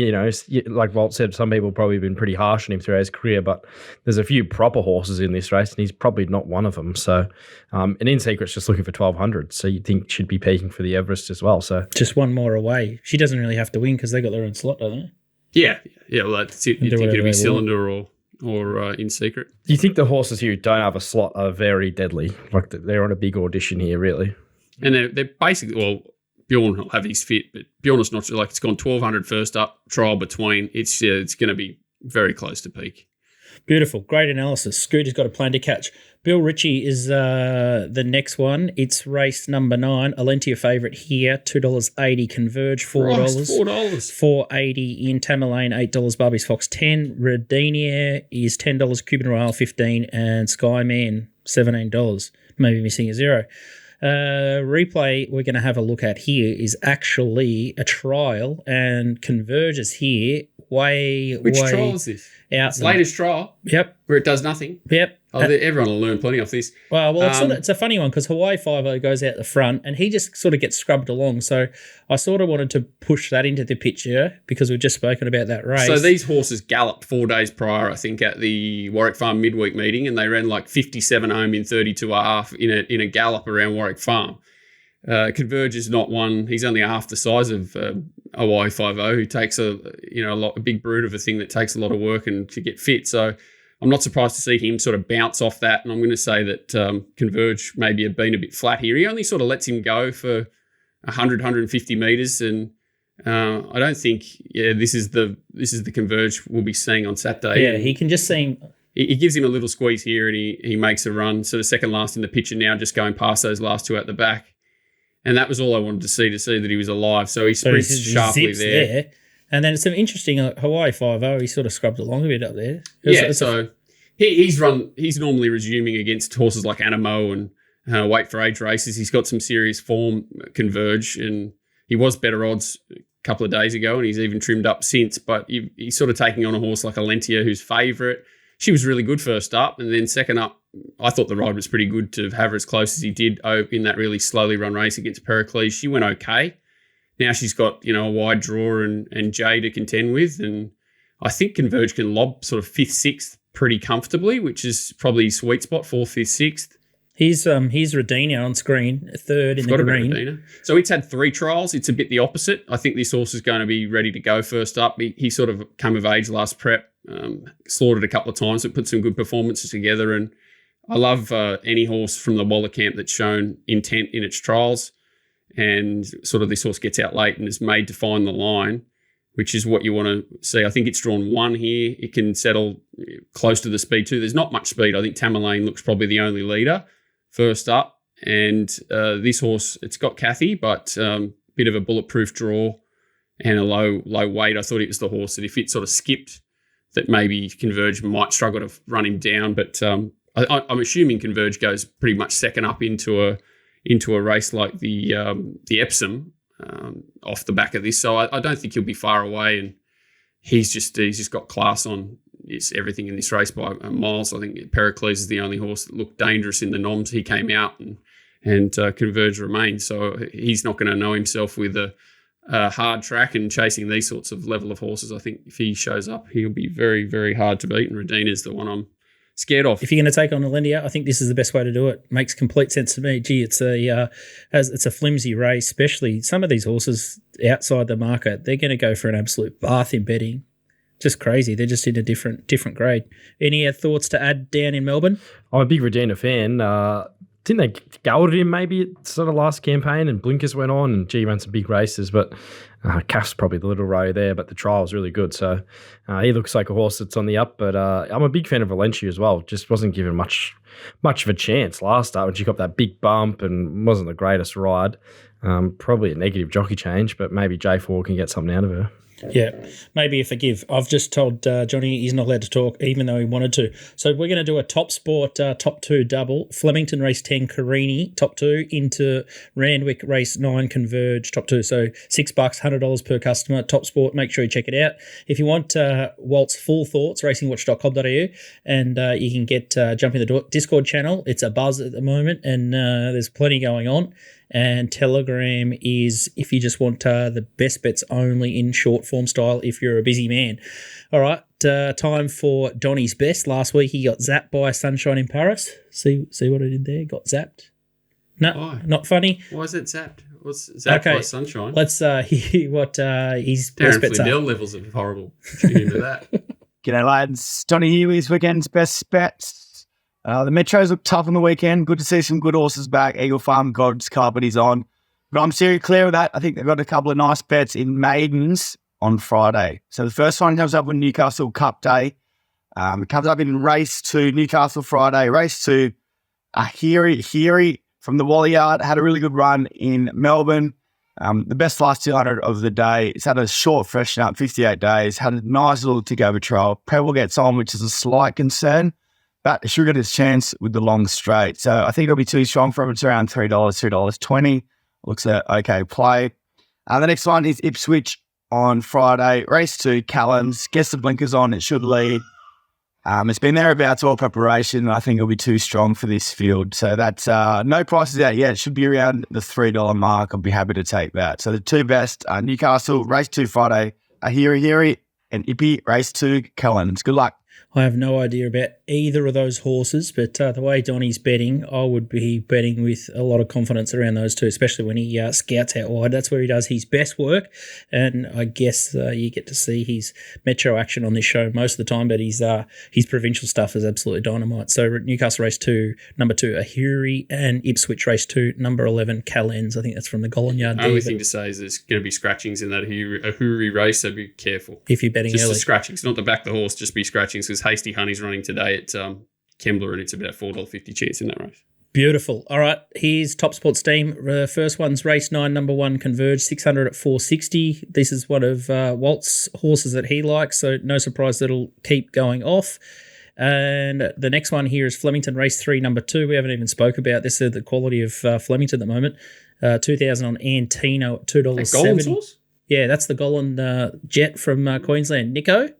like Walt said, some people probably been pretty harsh on him throughout his career, but there's a few proper horses in this race, and he's probably not one of them. So, and In Secret's just looking for 1,200, so you'd think she'd be peaking for the Everest as well. So just one more away. She doesn't really have to win because they got their own slot, don't they? Yeah. Well, that's it. You think it'll be Cylinder or In Secret? Do you think the horses here who don't have a slot are very deadly? Like they're on a big audition here, really? And they're basically, Bjorn will have his fit, but Bjorn is not like it's gone 1,200 first up, trial between. It's going to be very close to peak. Beautiful. Great analysis. Scooter's got a plan to catch. Bill Ritchie is the next one. It's race number 9. Alentia favourite here, $2.80. Converge, $4. $4.80 in Tamerlane, $8. Barbie's Fox, $10. Redinier is $10. Cuban Royale, $15. And Skyman, $17. Maybe missing a zero. Replay we're going to have a look at here is actually a trial, and Converge is here Which trial is this? It's latest trial. Yep. Where it does nothing. Yep. Everyone will learn plenty off this. Well, it's a funny one because Hawaii 5-0 goes out the front and he just sort of gets scrubbed along. So I sort of wanted to push that into the picture because we've just spoken about that race. So these horses galloped 4 days prior, I think, at the Warwick Farm midweek meeting, and they ran like 57 home in 32.5 in a gallop around Warwick Farm. Converge is not one. He's only half the size of Hawaii 5-0, who takes a big brood of a thing that takes a lot of work and to get fit. So I'm not surprised to see him sort of bounce off that. And I'm going to say that Converge maybe have been a bit flat here. He only sort of lets him go for 100, 150 metres. And I don't think, this is the Converge we'll be seeing on Saturday. Yeah, he can just seem... He gives him a little squeeze here and he makes a run. Sort of second last in the picture now, just going past those last two at the back. And that was all I wanted to see that he was alive. So he sprints sharply there. And then it's some interesting Hawaii 5-0. He sort of scrubbed along a bit up there. He's normally resuming against horses like Animo and Wait for Age races. He's got some serious form, Converge, and he was better odds a couple of days ago, and he's even trimmed up since. But he's sort of taking on a horse like Alentia, who's favourite. She was really good first up, and then second up, I thought the ride was pretty good to have her as close as he did in that really slowly run race against Pericles. She went okay. Now she's got, a wide draw and Jay to contend with, and I think Converge can lob sort of 5th, 6th pretty comfortably, which is probably his sweet spot, 4th, 5th, 6th. He's Redina on screen, 3rd in the green. So it's had 3 trials. It's a bit the opposite. I think this horse is going to be ready to go first up. He sort of came of age last prep, slaughtered a couple of times, but put some good performances together. And I love any horse from the Waller camp that's shown intent in its trials. And sort of this horse gets out late and is made to find the line, which is what you want to see. I think it's drawn 1 here. It can settle close to the speed too. There's not much speed. I think Tamerlane looks probably the only leader first up. And this horse, it's got Kathy, but bit of a bulletproof draw and a low weight. I thought it was the horse that if it sort of skipped, that maybe Converge might struggle to run him down. But I'm assuming Converge goes pretty much second up into a race like the Epsom off the back of this. So I don't think he'll be far away, and he's just got class on everything in this race by miles. I think Pericles is the only horse that looked dangerous in the noms. He came out and Converge remained. So he's not going to know himself with a hard track and chasing these sorts of level of horses. I think if he shows up, he'll be very, very hard to beat, and Redina is the one I'm scared of. If you're going to take on Alentia, I think this is the best way to do it. Makes complete sense to me. Gee, it's a flimsy race, especially some of these horses outside the market. They're going to go for an absolute bath in betting. Just crazy. They're just in a different grade. Any thoughts to add down in Melbourne? I'm a big Redina fan. Didn't they gelded him maybe at sort of last campaign, and blinkers went on, and ran some big races, but Caff's probably the little row there, but the trial's really good. So he looks like a horse that's on the up, but I'm a big fan of Valentia as well. Just wasn't given much of a chance last start when she got that big bump and wasn't the greatest ride. Probably a negative jockey change, but maybe J4 can get something out of her. Yeah, maybe a forgive. I've just told Johnny he's not allowed to talk, even though he wanted to. So we're going to do a TopSport top 2 double. Flemington race 10, Carini top 2 into Randwick race 9, Converge top 2. So $6, $100 per customer. TopSport. Make sure you check it out. If you want Walt's full thoughts, racingwatch.com.au, and you can get jump in the Discord channel. It's a buzz at the moment, and there's plenty going on. And Telegram is if you just want the best bets only in short form style if you're a busy man. All right, time for Donny's best. Last week he got zapped by Sunshine in Paris. See what I did there? Got zapped. No, Why? Not funny. Why is it zapped? What's zapped by Sunshine? Let's hear what his best Darren bets are. Flindell levels are horrible. Get into that. G'day, lads. Donny here with this weekend's best bets. The Metros look tough on the weekend. Good to see some good horses back. Eagle Farm, God's Carpet is on. But I'm steering clear of that. I think they've got a couple of nice bets in maidens on Friday. So the first one comes up on Newcastle Cup Day. It comes up in race 2, Newcastle Friday. Race 2, Ahiri from the Wally Yard had a really good run in Melbourne. The best last 200 of the day. It's had a short freshen up, 58 days, had a nice little tick over trial. Pebble gets on, which is a slight concern, but it should get its chance with the long straight. So I think it'll be too strong for him. It's around $3, $2.20. Looks at okay play. The next one is Ipswich on Friday. Race 2, Callums. Gets the blinkers on. It should lead. It's been thereabouts all preparation. I think it'll be too strong for this field. So that's no prices out yet. It should be around the $3 mark. I'll be happy to take that. So the two best, Newcastle, race 2 Friday, Ahiri, and Ippy, race 2, Cullens. Good luck. I have no idea about either of those horses, but the way Donny's betting, I would be betting with a lot of confidence around those two, especially when he scouts out wide. That's where he does his best work, and I guess you get to see his metro action on this show most of the time, but his provincial stuff is absolutely dynamite. So Newcastle race 2, number 2, Ahiri, and Ipswich race 2, number 11, Callens. I think that's from the Golan Yard. The only thing to say is there's going to be scratchings in that Ahiri race, so be careful. If you're betting just early. Just the scratchings, not to back the horse, just be scratchings, because Hasty Honey's running today at Kembla, and it's about $4.50 chance in that race. Beautiful. All right, here's TopSport Steam. First one's race 9, number 1, Converge, 600 at 460. This is one of Walt's horses that he likes, so no surprise that it'll keep going off. And the next one here is Flemington, race 3, number 2. We haven't even spoke about this, the quality of Flemington at the moment. 2,000 on Antino at $2.70. Horse? Yeah, that's the Golan Jet from Queensland. Nico?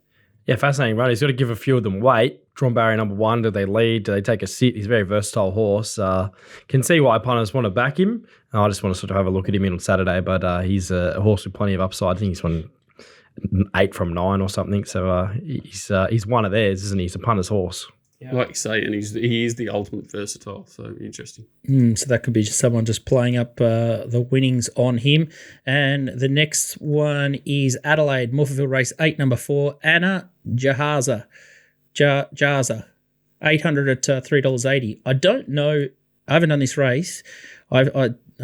Yeah, fascinating run. He's got to give a few of them weight. Drawn barrier number 1. Do they lead? Do they take a sit? He's a very versatile horse. Can see why punters want to back him. I just want to sort of have a look at him on Saturday, but he's a horse with plenty of upside. I think he's won 8 from 9 or something. So he's one of theirs, isn't he? He's a punter's horse. Yeah. Like you say, and he is the ultimate versatile, so interesting. So that could be just someone just playing up the winnings on him. And the next one is Adelaide, Morphettville race 8, number 4, Anna Jahaza. Jaza, 800 at $3.80. I don't know. I haven't done this race. I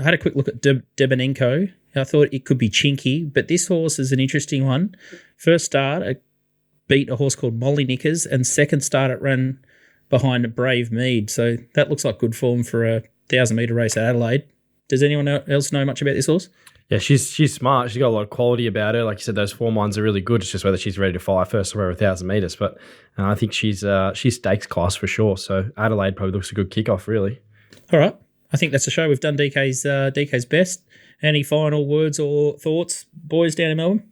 had a quick look at Debenenko. I thought it could be chinky, but this horse is an interesting one. First start, it beat a horse called Molly Knickers, and second start, it ran behind Brave Mead. So that looks like good form for a 1,000-metre race at Adelaide. Does anyone else know much about this horse? Yeah, she's smart. She's got a lot of quality about her. Like you said, those form lines are really good. It's just whether she's ready to fire first or over 1,000 metres. But I think she's stakes class for sure. So Adelaide probably looks a good kickoff, really. All right. I think that's the show. We've done DK's best. Any final words or thoughts, boys, down in Melbourne?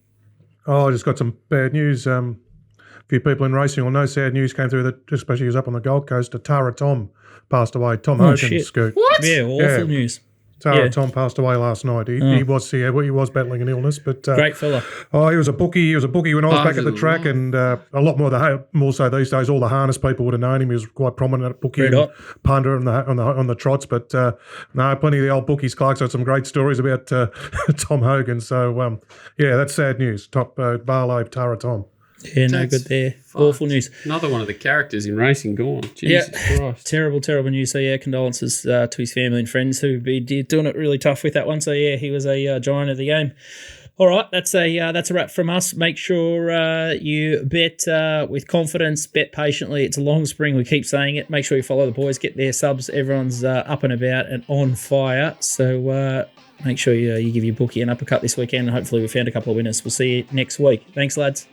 Oh, I just got some bad news. A few people in racing will know sad news came through that, especially he was up on the Gold Coast, Tara Tom passed away. Tom Hogan's scoop. What? Yeah, awful news. Tara Tom passed away last night. He was battling an illness, but great fella. Oh, he was a bookie. He was a bookie when I was back at the track, and a lot more so these days. All the harness people would have known him. He was quite prominent at bookie and punter on the trots. But no, plenty of the old bookies. Clark's had some great stories about Tom Hogan. So that's sad news. Barlow, Tara Tom. Yeah, no good there. Awful news. Another one of the characters in racing gone. Jesus Christ. Terrible news. So, condolences to his family and friends who be doing it really tough with that one. So, he was a giant of the game. All right, that's a wrap from us. Make sure you bet with confidence, bet patiently. It's a long spring. We keep saying it. Make sure you follow the boys, get their subs. Everyone's up and about and on fire. So, make sure you give your bookie an uppercut this weekend, and hopefully we found a couple of winners. We'll see you next week. Thanks, lads.